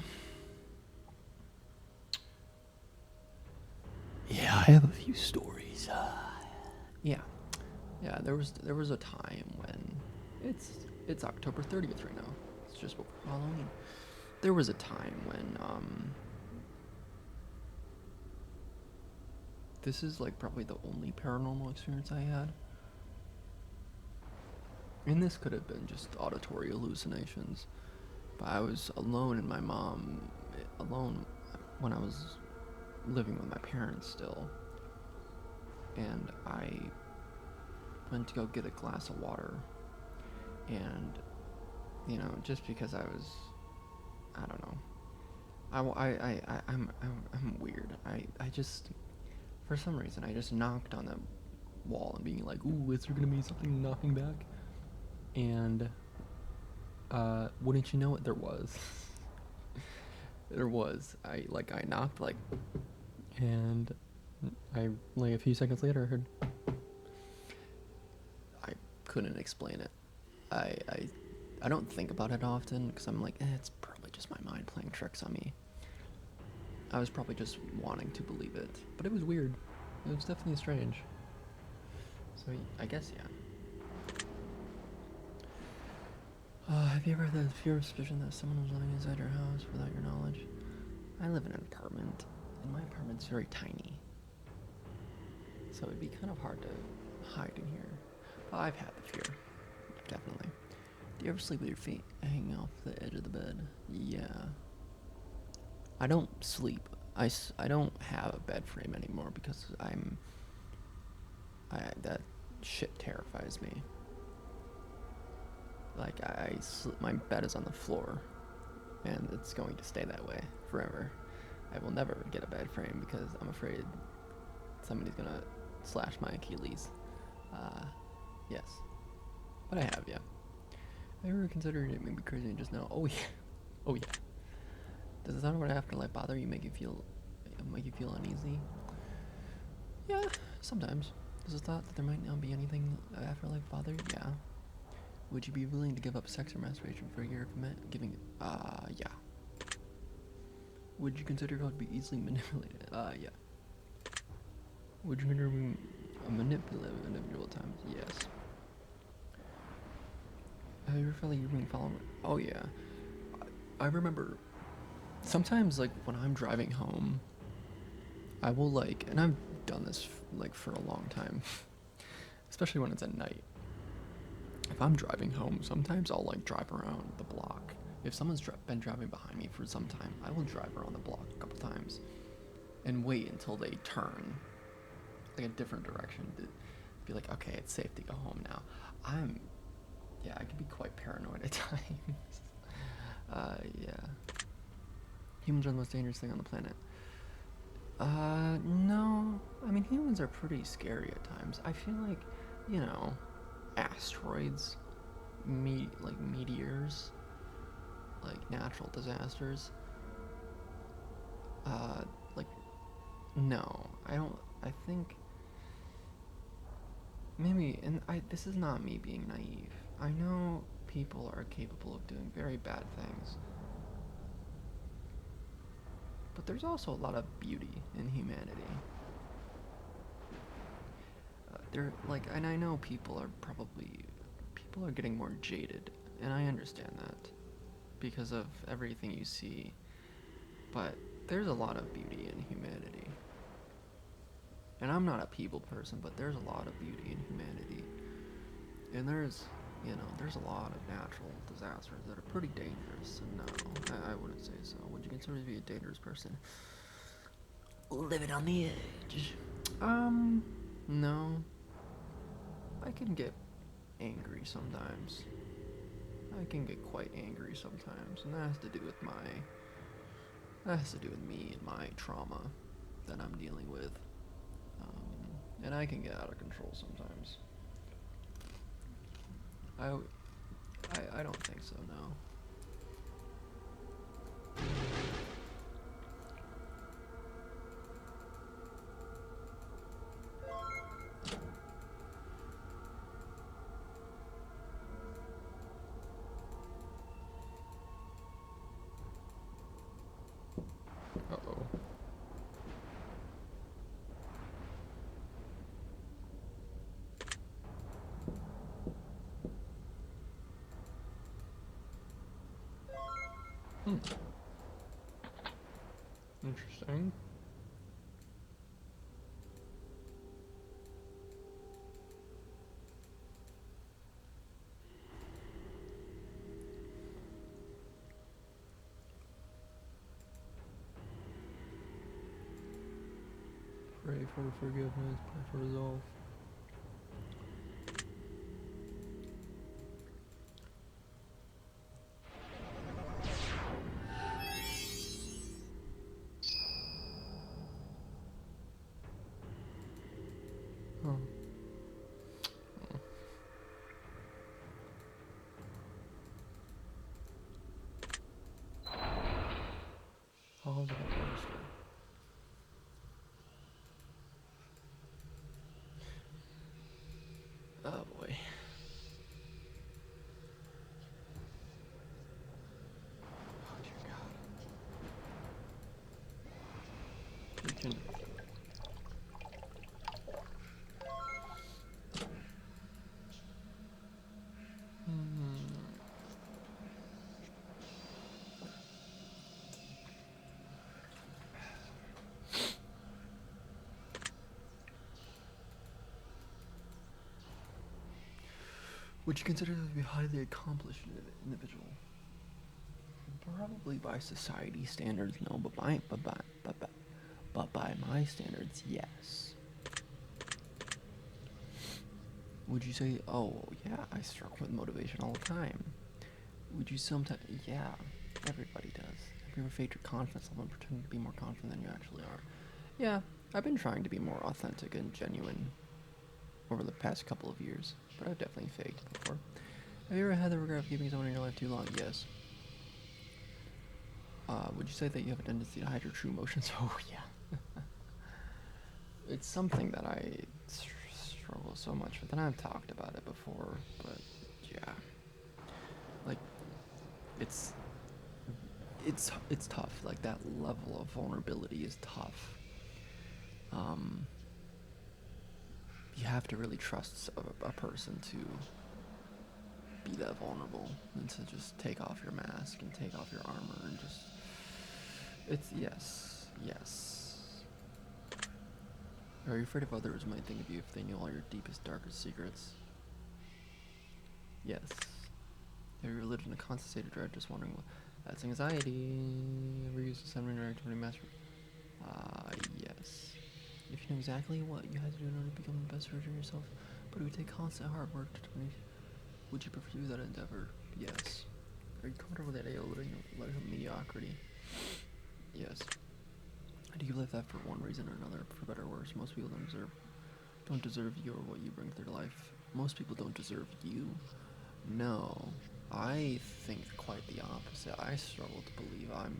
Yeah, I have a few stories. Yeah, there was a time when it's October 30th right now. It's just before Halloween. There was a time when this is like probably the only paranormal experience I had. And this could have been just auditory hallucinations. But I was alone and my mom, alone when I was living with my parents still. And I went to go get a glass of water. And, you know, just because I was, I don't know. I'm weird. I just, for some reason, I just knocked on the wall and being like, ooh, is there gonna be something knocking back? And wouldn't you know it, there was. There was. I knocked and I a few seconds later I heard. I couldn't explain it. I don't think about it often because I'm like, it's probably just my mind playing tricks on me. I was probably just wanting to believe it, but it was weird. It was definitely strange. So I guess yeah. Have you ever had the fear or suspicion that someone was living inside your house without your knowledge? I live in an apartment, and my apartment's very tiny. So it'd be kind of hard to hide in here. But I've had the fear, definitely. Do you ever sleep with your feet hanging off the edge of the bed? Yeah. I don't sleep. I don't have a bed frame anymore because that shit terrifies me. Like, my bed is on the floor, and it's going to stay that way forever. I will never get a bed frame because I'm afraid somebody's gonna slash my Achilles. Yes. But I have, yeah. Have you ever considered it maybe crazy and just know? Oh, yeah. Oh, yeah. Does the sound of an afterlife bother you, make you feel uneasy? Yeah, sometimes. Does the thought that there might not be anything afterlife bother you? Yeah. Would you be willing to give up sex or masturbation for a year if it meant giving it? Yeah. Would you consider yourself to be easily manipulated? Yeah. Would you consider being a manipulative individual at times? Yes. Have you ever felt like you're being followed? Oh, yeah. I remember sometimes, like, when I'm driving home, I will, and I've done this, for a long time, especially when it's at night. If I'm driving home, sometimes I'll drive around the block. If someone's been driving behind me for some time, I will drive around the block a couple times and wait until they turn a different direction to be like, okay, it's safe to go home now. I can be quite paranoid at times. Yeah. Humans are the most dangerous thing on the planet. No. I mean, humans are pretty scary at times. I feel like, asteroids, meteors, natural disasters. No, I don't. I think maybe, and this is not me being naive. I know people are capable of doing very bad things, but there's also a lot of beauty in humanity. they're like, and I know people are getting more jaded, and I understand that because of everything you see. But there's a lot of beauty in humanity. And I'm not a people person, but there's a lot of beauty in humanity. And there's a lot of natural disasters that are pretty dangerous. And no, I wouldn't say so. Would you consider me to be a dangerous person? Living on the edge. No. I can get angry sometimes. I can get quite angry sometimes, and that has to do with me and my trauma that I'm dealing with. And I can get out of control sometimes. I don't think so, no. Uh-oh. Interesting. Pray for forgiveness, pray for resolve. Oh. How is that register? Oh boy. Oh dear God. We can. Would you consider them to be a highly accomplished individual? Probably by society standards, no, but by my standards, yes. Would you say, oh yeah, I struggle with motivation all the time? Would you sometimes, yeah, everybody does. Have you ever faked your confidence level and pretended to be more confident than you actually are? Yeah, I've been trying to be more authentic and genuine over the past couple of years, but I've definitely faked before. Have you ever had the regret of keeping someone in your life too long? Yes. Would you say that you have a tendency to hide your true emotions? Oh, yeah. It's something that I struggle so much with, and I've talked about it before, but yeah. Like, it's tough. Like, that level of vulnerability is tough. You have to really trust a person to be that vulnerable and to just take off your mask and take off your armor and just yes. Are you afraid of others might think of you if they knew all your deepest, darkest secrets? Yes. Have you ever lived in a constant state of dread, just wondering what that's anxiety? Ever used a sudden reactivity master? Yes. If you know exactly what you had to do in order to become the best version of yourself, but it would take constant hard work to would you pursue that endeavor? Yes. Are you comfortable with that life of mediocrity? Yes. Do you live that for one reason or another, for better or worse? Most people don't deserve you or what you bring to their life. Most people don't deserve you. No. I think quite the opposite. I struggle to believe I'm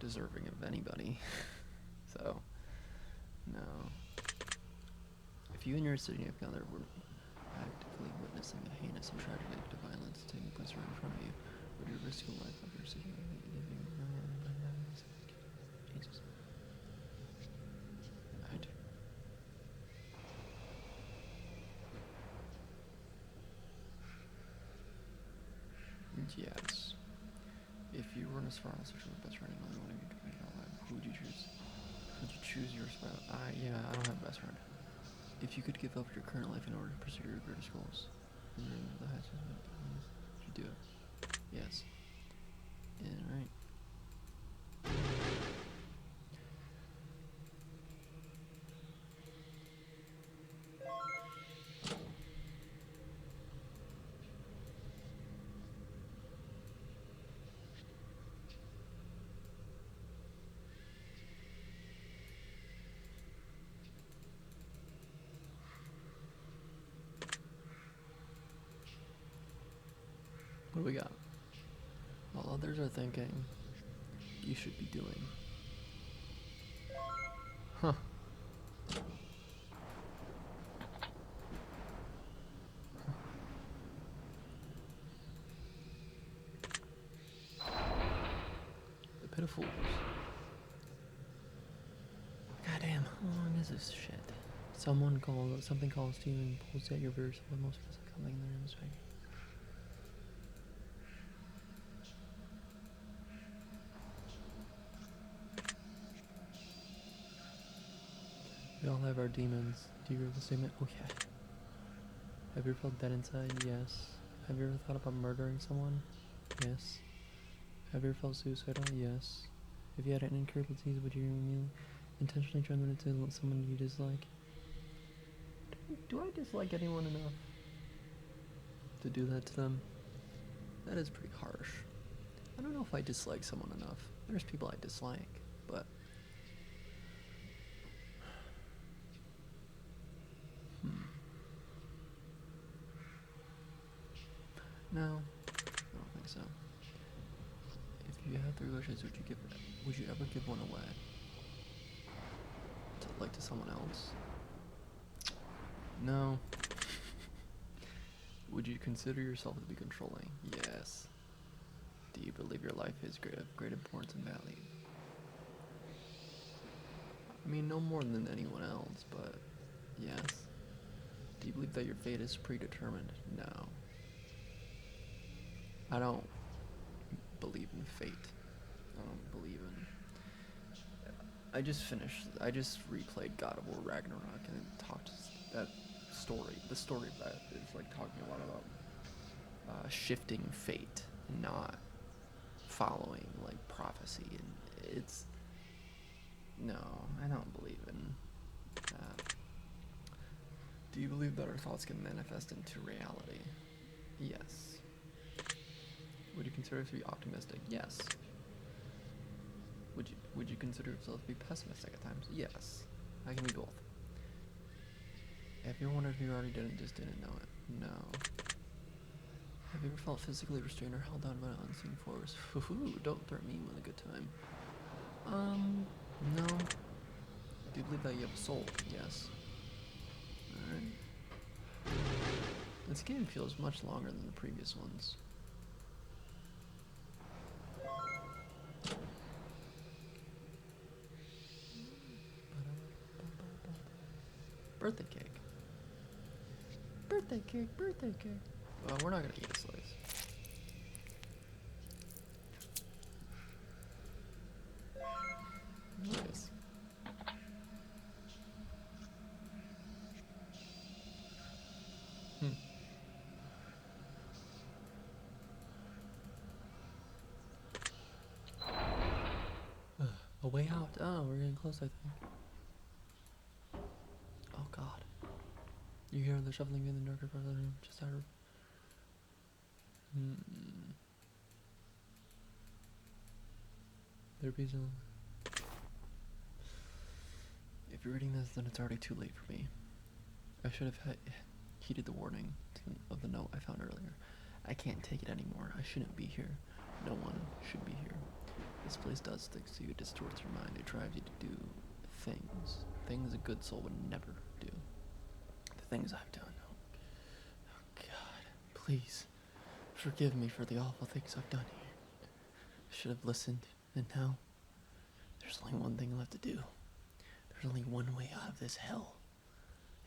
deserving of anybody. So, no. If you and your significant other were actively witnessing a heinous and tragic act of violence taking place right in front of you, would you risk the life of your significant living? Jesus. Yes. If you were in a spiral searching for best friend and only one of you could make it alive, who would you choose? Would you choose your spiral? Yeah, I don't have a best friend. If you could give up your current life in order to pursue your greatest goals, and you're in the highest, would you do it? Yes. Alright. What do we got? While others are thinking, you should be doing. Huh. The Pit of Fools. Goddamn, how long is this shit? Something calls to you and pulls at your very soul, most of us coming in their respect. We all have our demons. Do you agree with the statement? Oh yeah. Have you ever felt dead inside? Yes. Have you ever thought about murdering someone? Yes. Have you ever felt suicidal? Yes. If you had an incurable disease, would you intentionally transmit it to someone you dislike? Do I dislike anyone enough to do that to them? That is pretty harsh. I don't know if I dislike someone enough. There's people I dislike, but... No, I don't think so. If you had 3 wishes, would you ever give one away? To someone else? No. Would you consider yourself to be controlling? Yes. Do you believe your life is of great importance and value? I mean, no more than anyone else, but yes. Do you believe that your fate is predetermined? No. I don't believe in fate. I don't believe in... I just replayed God of War Ragnarok, and it talked that story. The story of that is like talking a lot about shifting fate, not following like prophecy, and it's... No, I don't believe in that. Do you believe that our thoughts can manifest into reality? Yes. Would you consider yourself to be optimistic? Yes. Would you consider yourself to be pessimistic at times? Yes. I can be both. Have you ever wondered if you already did and just didn't know it? No. Have you ever felt physically restrained or held down by an unseen force? Don't threaten me with a good time. No. Do you believe that you have a soul? Yes. Alright. This game feels much longer than the previous ones. Birthday cake. Birthday cake, birthday cake. Well, we're not gonna eat a slice. Nice. A way out. Oh, we're getting close, I think. Oh god. You hear the shuffling in the darker part of the room, just out of... There be some... If you're reading this, then it's already too late for me. I should have heeded the warning of the note I found earlier. I can't take it anymore. I shouldn't be here. No one should be here. This place does things to you. It distorts your mind. It drives you to do things a good soul would never do. The things I've done. Oh God, please forgive me for the awful things I've done here. I should have listened, and now there's only one thing left to do. There's only one way out of this hell,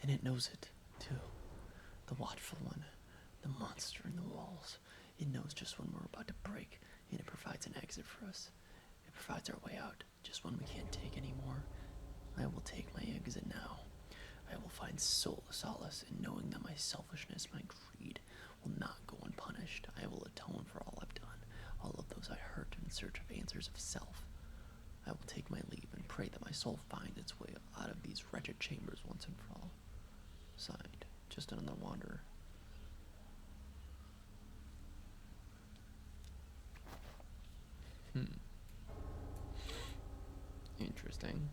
and it knows it too. The watchful one, the monster in the walls. It knows just when we're about to break, and it provides an exit for us. It provides our way out, just when we can't take anymore. I will take my exit now. I will find solace in knowing that my selfishness, my greed, will not go unpunished. I will atone for all I've done, all of those I hurt in search of answers of self. I will take my leave and pray that my soul finds its way out of these wretched chambers once and for all. Signed, just another wanderer. Interesting.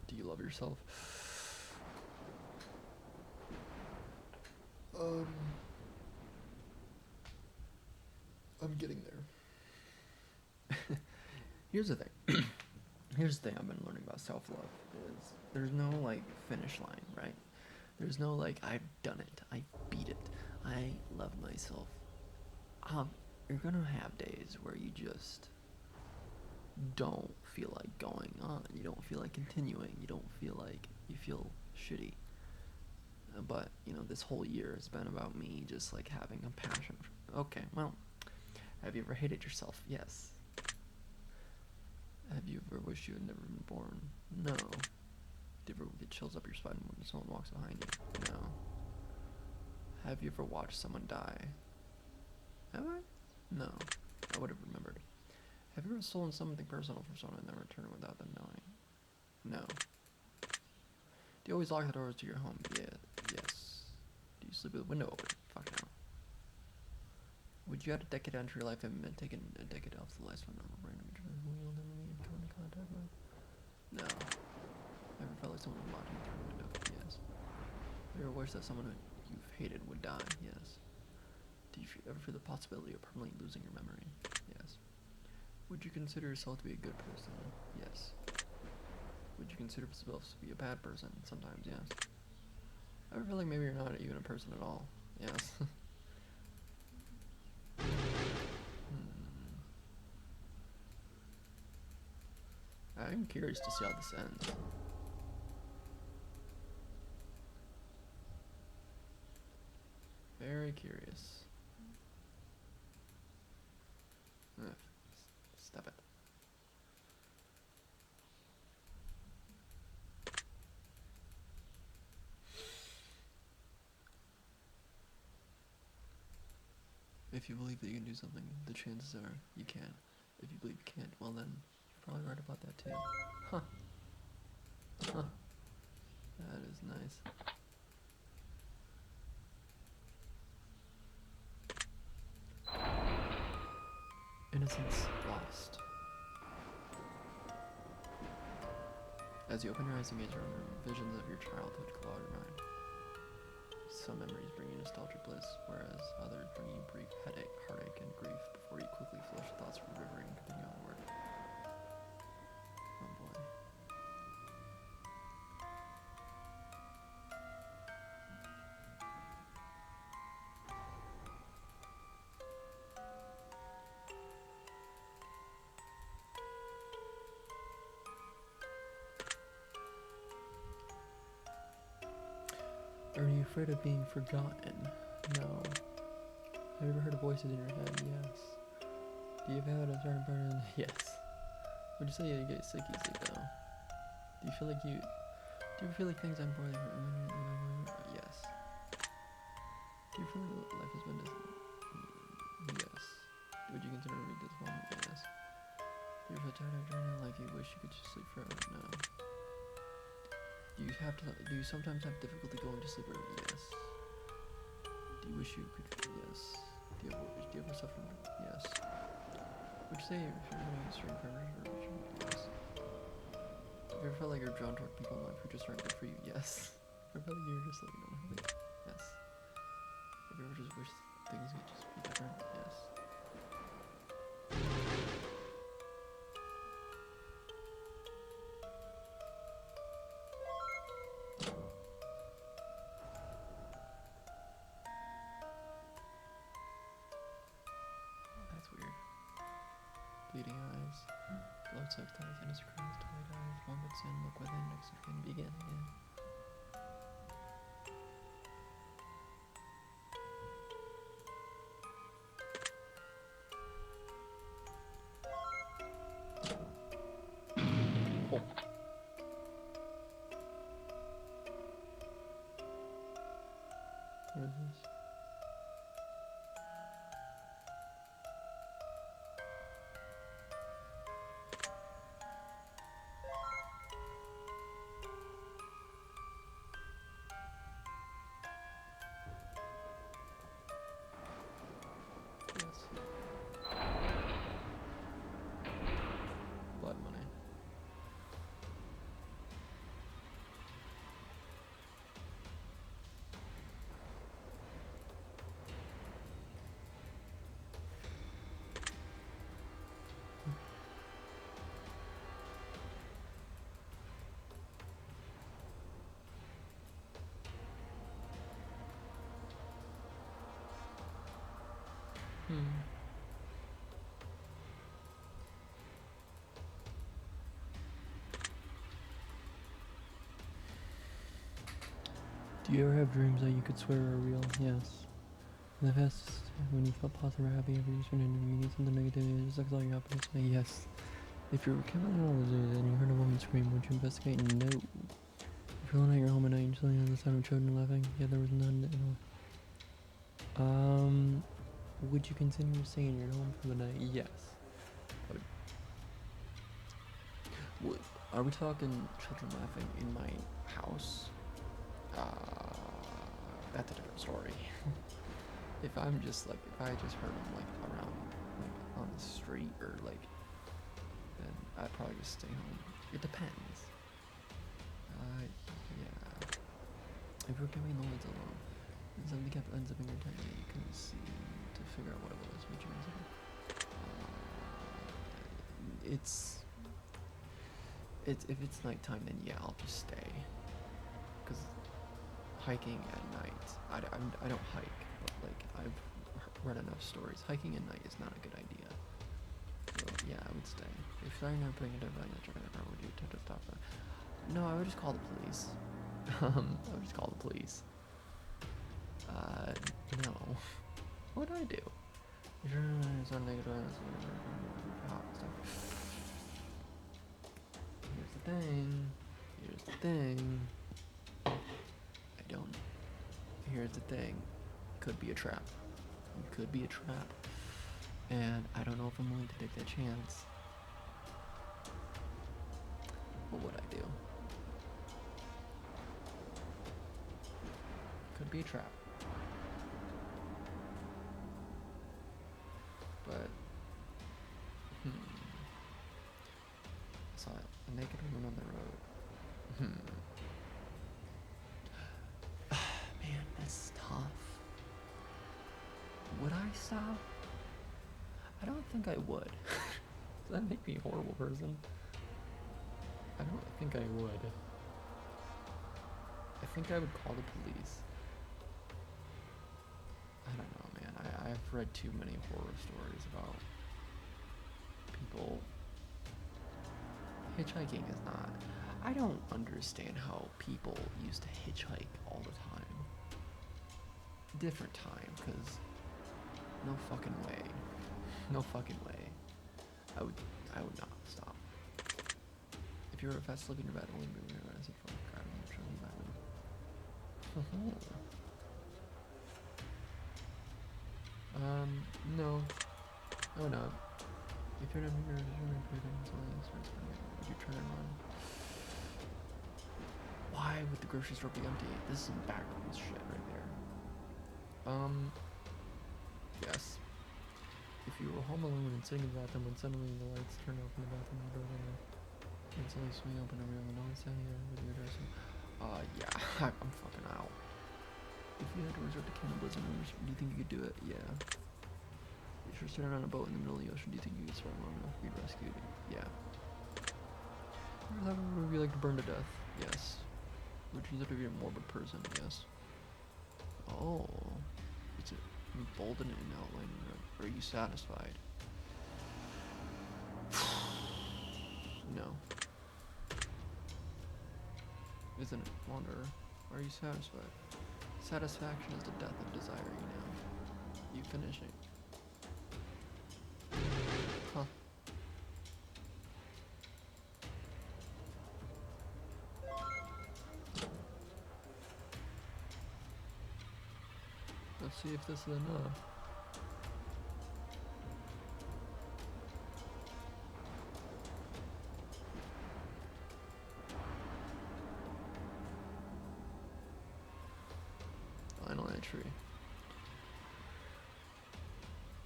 Do you love yourself? I'm getting there. Here's the thing. Here's the thing I've been learning about self-love is there's no like finish line, right? There's no like I've done it, I beat it, I love myself. You're gonna have days where you just don't feel like going on. You don't feel like continuing. You don't feel like you feel shitty. But this whole year has been about me just like having compassion. Okay, well, have you ever hated yourself? Yes. Have you ever wished you had never been born? No. Do you ever get chills up your spine when someone walks behind you? No. Have you ever watched someone die? Have I? No. I would have remembered. Have you ever stolen something personal from someone and then returned it without them knowing? No. Do you always lock the doors to your home? Yeah. Yes. Do you sleep with the window open? Fuck no. Would you add a decade onto your life and been taken a decade off the lifespan of a random intruder who you'll never meet and come into contact with? No. Ever felt like someone was watching through a window? Yes. Have you ever wished that someone who you've hated would die? Yes. Do you ever feel the possibility of permanently losing your memory? Yes. Would you consider yourself to be a good person? Yes. Would you consider yourself to be a bad person? Sometimes, yes. I ever feel like maybe you're not even a person at all? Yes. I'm curious to see how this ends. Very curious. Stop it. If you believe that you can do something, the chances are you can. If you believe you can't, well then, you're probably right about that too. Huh. Huh. That is nice. Innocence lost. As you open your eyes and gaze around, visions of your childhood cloud your mind. Some memories bring you nostalgic bliss, whereas others bring you brief headache, heartache, and grief before you quickly flush the thoughts from the river and continue onward. Oh boy. Are you afraid of being forgotten? No. Have you ever heard of voices in your head? Yes. Do you have a certain person? Yes. Would you say you get sick easily though? Do you feel like things aren't poorly? Yes. Do you feel like life has been Yes. Would you consider it disappointment? Yes. You're so tired of dreaming life you wish you could just sleep forever? No. Do you sometimes have difficulty going to sleep early? Yes. Do you wish you could? Yes. Do you ever suffer? Yes. Would you say if you're having a certain preference or yes? Have you ever felt like you're drawn toward people in life who just aren't good for you? Yes. Have you ever felt like you're just like unhealthy? Yes. Have you ever just wished things could just be different? Yes. That's weird. Bleeding eyes, blood-soaked eyes, innocent cries, tired eyes, one but sin, look within, next can begin again. Where is this? Yes. Blood money. Hmm. Do you ever have dreams that you could swear are real? Yes. In the past, when you felt positive or happy, have you turned into meaning something negative? It just like all your happiness. Yes. If you were counting all the days and you heard a woman scream, would you investigate? No. If you're alone at your home at night and you suddenly hear the sound of children laughing, yeah, there was none at all. Would you continue staying in your home for the night? Yes. Are we talking children laughing in my house? That's a different story. If I'm just like, if I just heard them like around, like on the street or like, then I'd probably just stay home. It depends. Yeah. If you're giving the lights alone, and something kept unzipping your tent, you couldn't see to figure out what it was, would you unzip it? If it's nighttime, then yeah, I'll just stay. Cause hiking at night, I don't hike, but like I've read enough stories. Hiking at night is not a good idea. So yeah, I would stay. If you're never putting a device in the truck in the car, would you attempt to stop that? No, I would just call the police. I would just call the police. No. What do I do? If you're here's the thing. Here's the thing. I don't. Here's the thing. Could be a trap. It could be a trap. And I don't know if I'm willing to take that chance. What would I do? Could be a trap. But, I saw a naked woman on the road. Man, that's tough. Would I stop? I don't think I would. Does that make me a horrible person? I don't think I would. I think I would call the police. I don't know, man. I've read too many horror stories about people. Hitchhiking is not. I don't understand how people used to hitchhike all the time. Different time, because no fucking way. No fucking way. I would not stop. If you were fast asleep in your bed, only moving your eyes from grabbing your trailing back. No. Oh no. If you're not moving your would you turn and run? Why would the grocery store be empty? This is some backwards shit right there. Yes. If you were home alone and sitting in the bathroom and suddenly the lights turn off in the bathroom, the door went off, and suddenly swing open and real no one's standing there with your dressing. Yeah, I'm fucking out. If you had to resort to cannibalism, do you think you could do it? Yeah. If you're stranded on a boat in the middle of the ocean, do you think you could swim long enough to be rescued? Yeah. Would you like to burn to death? Yes. Would you like to be a morbid person? Yes. Oh. Is it emboldened and outlined in red? Are you satisfied? No. Isn't it wonder? Are you satisfied? Satisfaction is the death of desire, you know. You finishing. Huh. Let's see if this is enough. Final entry.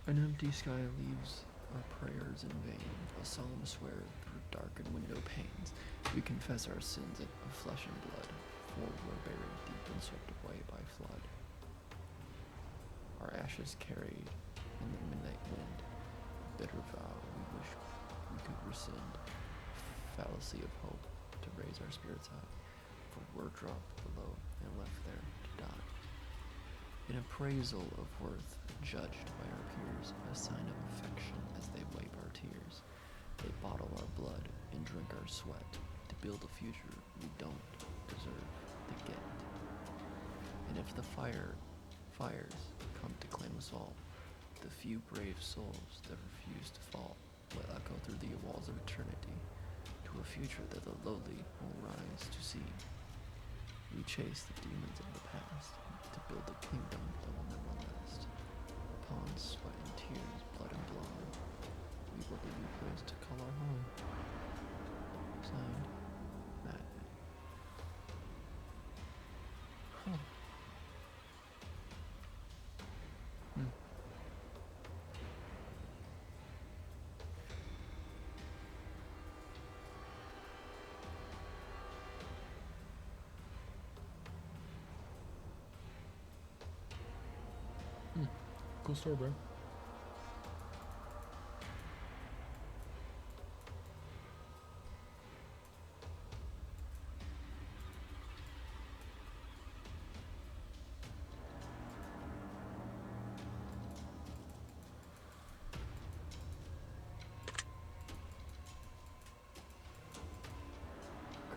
An empty sky leaves our prayers in vain. A solemn swear through darkened window panes. We confess our sins of flesh and blood, for we're buried deep and swept away by flood. Our ashes carried in the midnight wind. Bitter vow we wish we could rescind. Fallacy of hope to raise our spirits high, for we're dropped below and left there to die. An appraisal of worth, judged by our peers, a sign of affection as they wipe our tears. They bottle our blood and drink our sweat to build a future we don't deserve to get. And if the fires come to claim us all, the few brave souls that refuse to fall will echo through the walls of eternity to a future that the lowly will rise to see. We chase the demons of the past to build a kingdom that will never last. Upon sweat and tears, blood and blood, we will leave a place to call our home. Signed, Matt. Huh. Cool story, bro.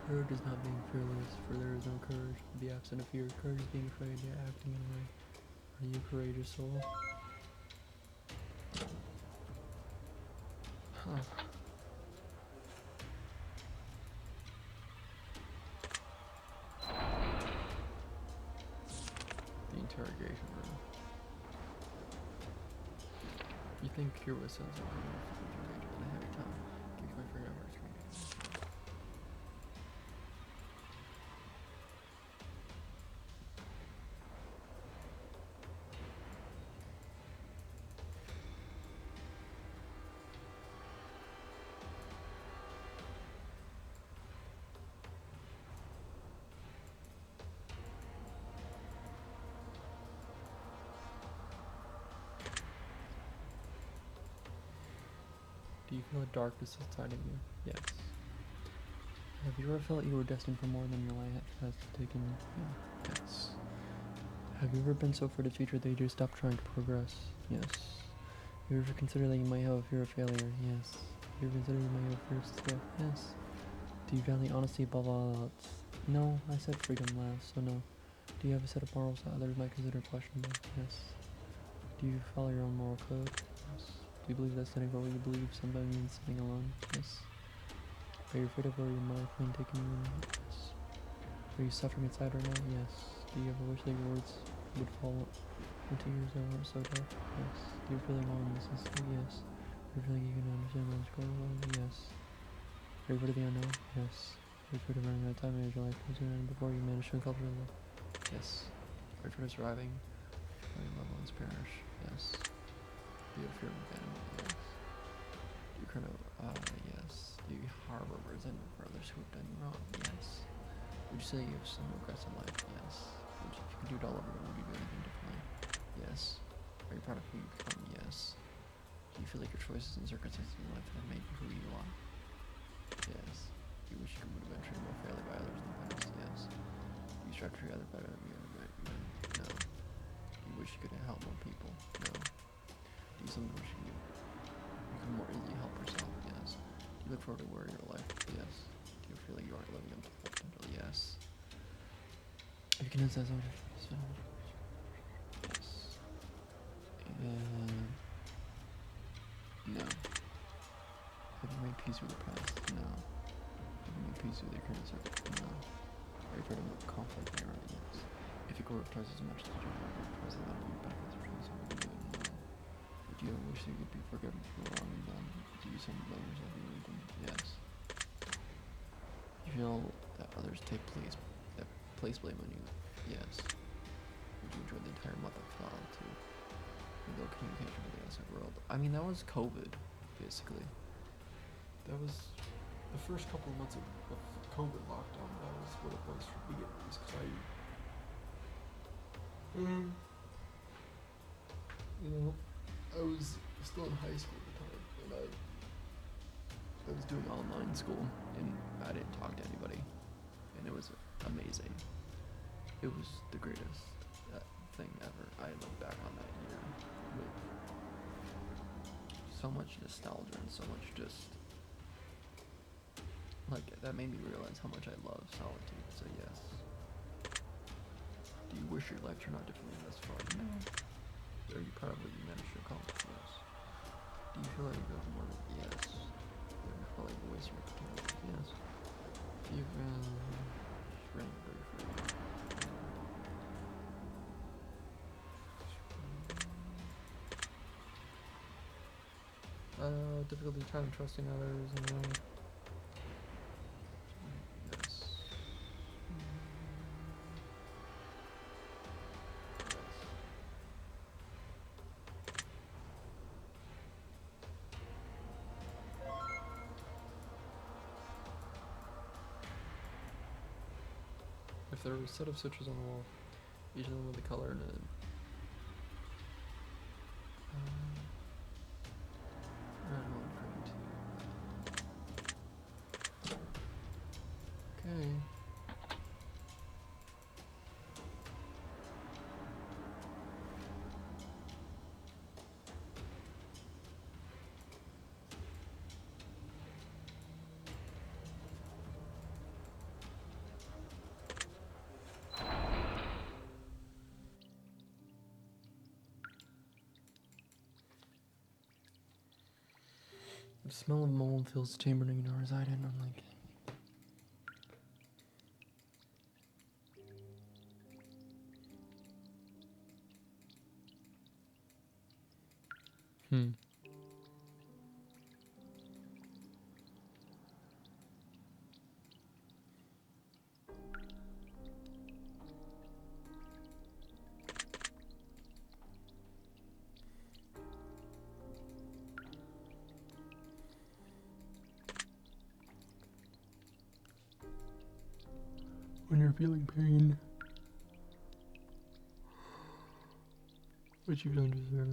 Courage is not being fearless, for there is no courage to be absent of fear. Courage is being afraid, yet acting in a way. Are you a courageous soul? Huh. The interrogation room. You think Kira was sensitive enough to engage in a heavy time? Keeps my finger on her screen. Do you feel a darkness inside of you? Yes. Have you ever felt you were destined for more than your life has taken you? Yes. Have you ever been so afraid of the future that you just stopped trying to progress? Yes. Have you ever considered that you might have a fear of failure? Yes. Have you ever considered you might have a fear of success? Yes. Do you value honesty above all else? No, I said freedom last, so no. Do you have a set of morals that others might consider questionable? Yes. Do you follow your own moral code? Yes. Do you believe that standing for what you believe sometimes means standing alone? Yes. Are you afraid of where your mind plane taking you? Yes. Are you suffering inside right now? Yes. Do you ever wish that your words would fall into ears that weren't so dark? Yes. Do you feel like alone in this instant? Yes. Do you feel like you can understand what's going on? Yes. Are you afraid of the unknown? Yes. Are you afraid of running out of time in your life comes to an end before you manage to uncover the love? Yes. Are you afraid of surviving? Are your loved ones perish? Yes. Do you have fear of abandonment? Yes. Do you kind of, yes. Do you harbor resentment for others who have done you wrong? Yes. Would you say you have some regrets in life? Yes. If you could do it all over again, would you do anything differently? Yes. Are you proud of who you become? Yes. Do you feel like your choices and circumstances in life have made you who you are? Yes. Do you wish you would have been treated more fairly by others in the past? Yes. Do you strive to treat others better than you ever met? No. Do you wish you could help more people? No. Do you sometimes wish you could more easily help yourself? Yes. Do you look forward to where your life? Yes. Do you feel like you aren't living up to full potential? Yes. If you can answer that, yes. No. Have you made peace with the past? No. Have you made peace with your current circle? No. Are you afraid of conflict in your own? Yes. If you Or twice as much as you have, twice the amount of benefits for doing something good and wrong. But do you ever wish you could be forgiven for the wrong you've done? Do you some blame yourself for doing them? Yes. You feel that others place blame on you? Yes. Would you enjoy the entire month of solitude? With no communication with the outside world? I mean, that was COVID, basically. That was the first couple of months of COVID lockdown. That was what it was for me, at least, because I was still in high school at the time, and I was doing online school, and I didn't talk to anybody, and it was amazing. It was the greatest thing ever. I look back on that year with so much nostalgia and so much just, like, that made me realize how much I love solitude, so yes. Do you wish your life turned out differently thus far? No. Are you proud of what you managed to accomplish? Yes. Do you feel like you have more? Yes. Do you feel like wasting your potential? Yes. Do you feel strength or free? Difficulty time trusting others and yes. If there were a set of switches on the wall, each of them with a color and a red one, green two. Okay. The smell of mold fills the chamber you now reside in. I'm like, when you're feeling pain, which you don't deserve.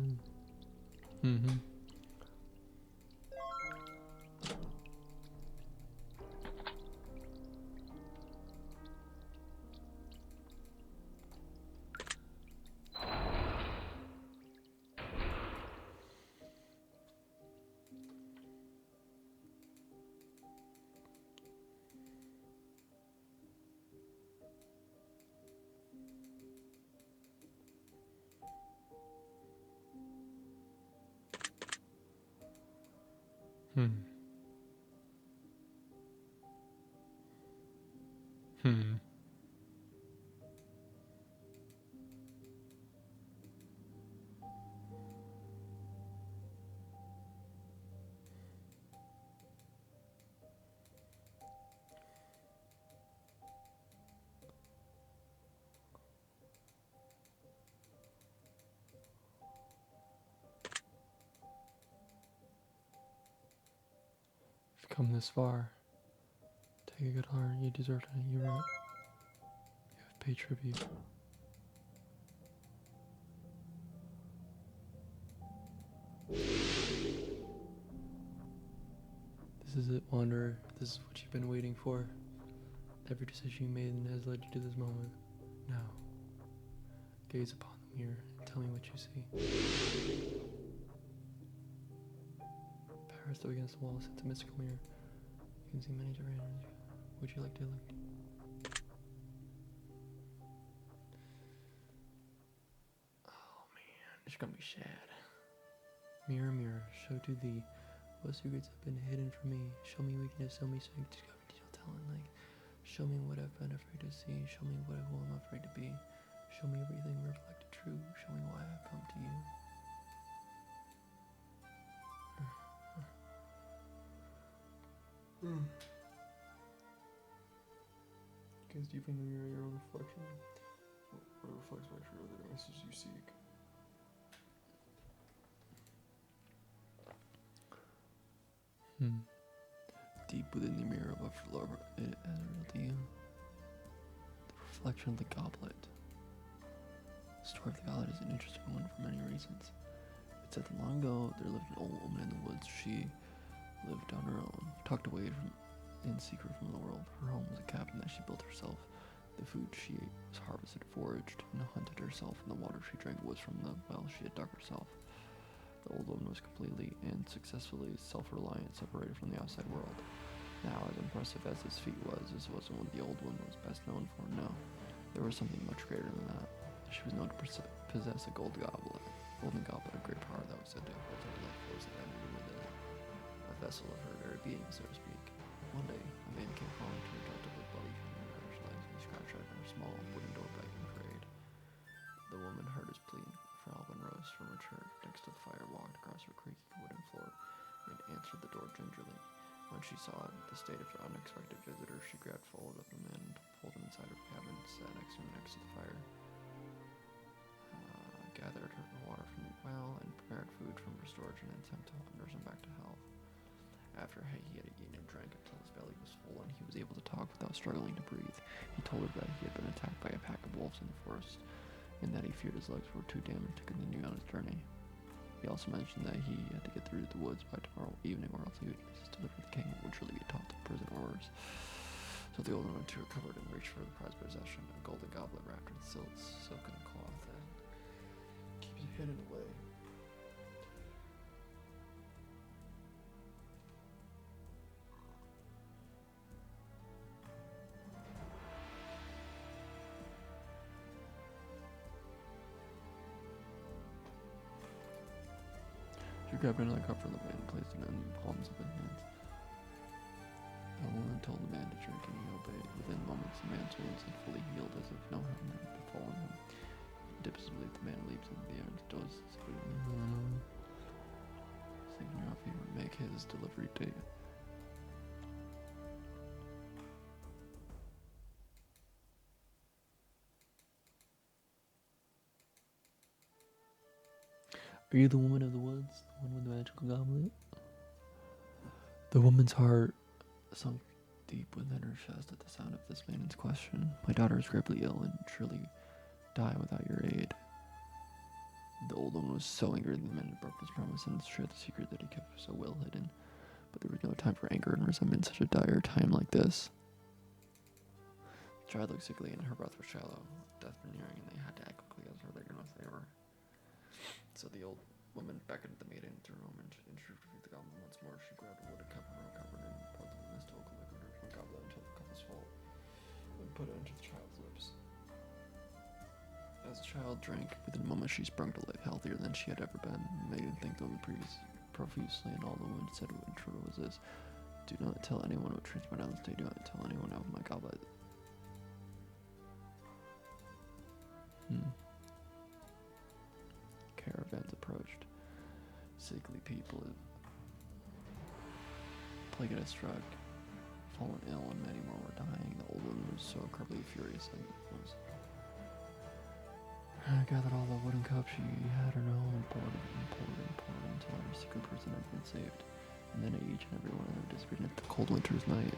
You've come this far. Take a good heart. You deserve it. You have paid tribute. This is it, Wanderer. This is what you've been waiting for. Every decision you made has led you to this moment. Now, gaze upon the mirror and tell me what you see. Power still against the wall sits a mystical mirror. You can see many different energies. Would you like to look? Oh man, it's gonna be sad. Mirror, mirror, show to thee what secrets have been hidden from me. Show me weakness, show me strength, discover detail talent. Like, show me what I've been afraid to see. Show me who I'm afraid to be. Show me Gaze deeply in the mirror, your own reflection. What reflects back to you the answers you seek. Deep within the mirror above your lower, it has revealed to you the reflection of the goblet. The story of the goblet is an interesting one for many reasons. It said that long ago there lived an old woman in the woods. She lived on her own, tucked away in secret from the world. Her home was a cabin that she built herself. The food she ate was harvested, foraged, and hunted herself, and the water she drank was from the well she had dug herself. The old woman was completely and successfully self-reliant, separated from the outside world. Now, as impressive as this feat was, this wasn't what the old woman was best known for. No, there was something much greater than that. She was known to possess a golden goblet, of great power that was said to hold her life force and energy within it, a vessel of her very being, so to speak. One day, a man came crawling to her door to with bloody from her legs, and he scratched out her small wooden door begging for aid. The woman heard his plea, for Alvin rose from her chair next to the fire, walked across her creaky wooden floor, and answered the door gingerly. When she saw the state of her unexpected visitor, she grabbed hold of the man and pulled him inside her cabin, sat next to the fire, gathered her water from the well, and prepared food from her storage in an attempt to nurse him back to health. After he had eaten and drank until his belly was full and he was able to talk without struggling to breathe, he told her that he had been attacked by a pack of wolves in the forest, and that he feared his legs were too damaged to continue on his journey. He also mentioned that he had to get through the woods by tomorrow evening, or else he would miss his delivery to the king and would surely be taught to prison orders. So the old woman too recovered and reached for the prized possession, a golden goblet wrapped in silken cloth, and keeps it hidden away. She grabbed another cup from the man and placed it in the palms of his hands. The woman told the man to drink, and he obeyed. Within moments, the man's wounds had fully healed, as if no harm had befallen him. He dips his belief, the man leaps into the air and dozes, thinking of he would make his delivery date. Are you the woman of the woods? The one with the magical goblet? The woman's heart sunk deep within her chest at the sound of this man's question. My daughter is gravely ill and surely die without your aid. The old woman was so angry that the man had broken his promise and shared the secret that he kept so well hidden. But there was no time for anger and resentment in such a dire time like this. The child looked sickly and her breath was shallow. Death was nearing, and they had to act quickly as her they were. So the old woman beckoned the maiden into her room and introduced her to the goblet once more. She grabbed a wooden cup from her cupboard and poured the mystical liquid from the goblet until the cup was full, and put it into the child's lips. As the child drank, within a moment she sprung to life, healthier than she had ever been. The maiden thanked the woman profusely, and all the woman said what true was this: "Do not tell anyone what transpired on this day. Do not tell anyone of my goblet." Caravans approached. Sickly people, plague had struck, fallen ill, and many more were dying. The old woman was so incredibly furious and gathered all the wooden cups she had in her home and poured until every secret person had been saved. And then each and every one of them disappeared into the cold winter's night.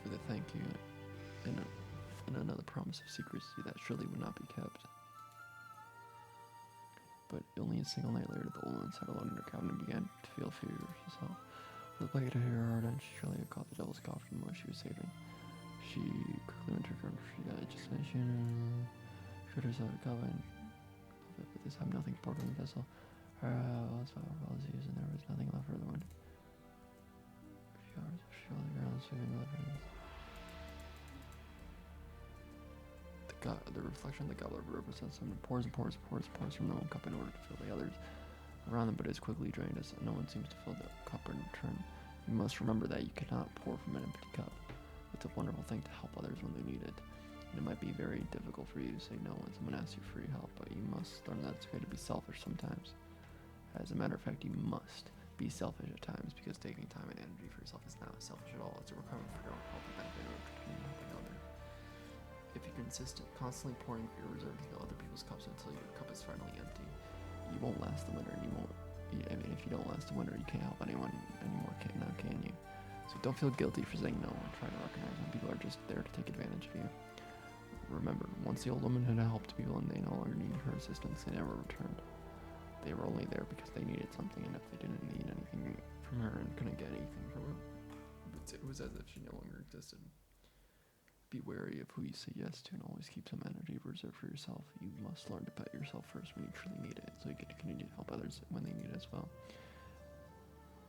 With a thank you and another promise of secrecy that surely would not be kept. But only a single night later, the old woman sat alone in her cabin and began to feel fear for herself. With a plague to her heart, and she surely had caught the devil's cough from what she was saving. She quickly went to her country, just as she showed herself a cabin, but this time nothing poured from the vessel. Her house was used, and there was nothing left for the wind. A few hours, she on the ground, swimming with her hands. The reflection of the goblet represents someone pours from the one cup in order to fill the others around them, but is quickly drained as no one seems to fill the cup in return. You must remember that you cannot pour from an empty cup. It's a wonderful thing to help others when they need it. And it might be very difficult for you to say no when someone asks you for your help, but you must learn that it's okay to be selfish sometimes. As a matter of fact, you must be selfish at times, because taking time and energy for yourself is not selfish at all. It's a requirement for your own health and benefit in order to continue helping others. if you're consistent, constantly pouring your reserves into other people's cups until your cup is finally empty, you won't last the winter, and you won't. I mean, if you don't last the winter, you can't help anyone anymore, now can you? So don't feel guilty for saying no, and try to recognize when people are just there to take advantage of you. Remember, once the old woman had helped people and they no longer needed her assistance, they never returned. They were only there because they needed something, and if they didn't need anything from her and couldn't get anything from her, it was as if she no longer existed. Be wary of who you say yes to and always keep some energy reserved for yourself. You must learn to put yourself first when you truly need it, so you can continue to help others when they need it as well.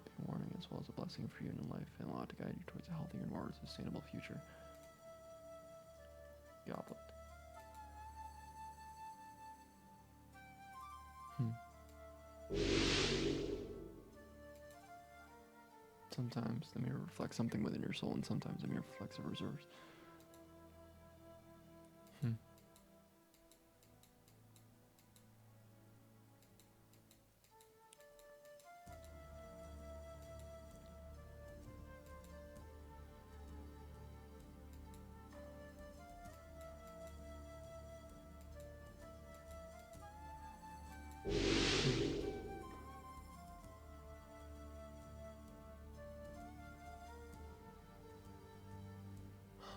Be a warning as well as a blessing for you in life, and allow it to guide you towards a healthier and more sustainable future. Goblet. Sometimes the mirror reflects something within your soul, and sometimes the mirror reflects the reserves.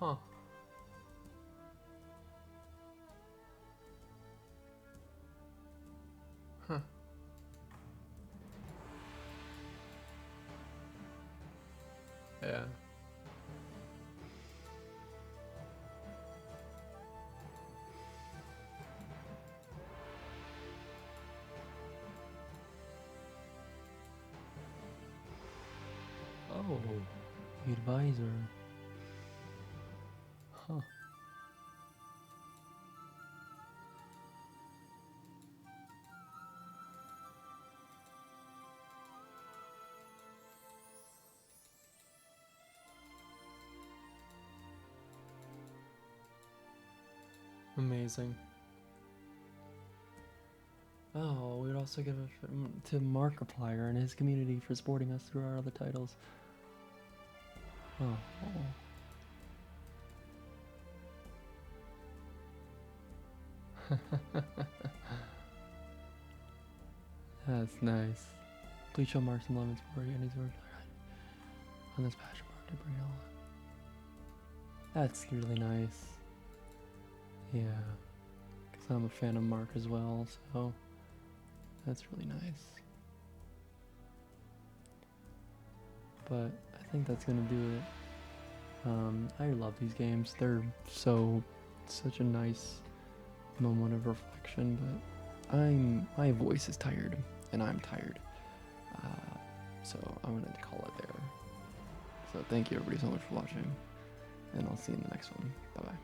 Huh. Huh. Yeah. Oh, the advisor. Huh. Amazing. Oh, we'd also give it to Markiplier and his community for supporting us through our other titles. Oh. That's nice. Please show Mark some love and support and his work on this passion mark to bring it all. That's really nice. Yeah. Because I'm a fan of Mark as well, so that's really nice. But I think that's gonna do it. I love these games. They're such a nice moment of reflection, but my voice is tired and I'm tired. So I'm gonna call it there. So thank you everybody so much for watching, and I'll see you in the next one. Bye bye.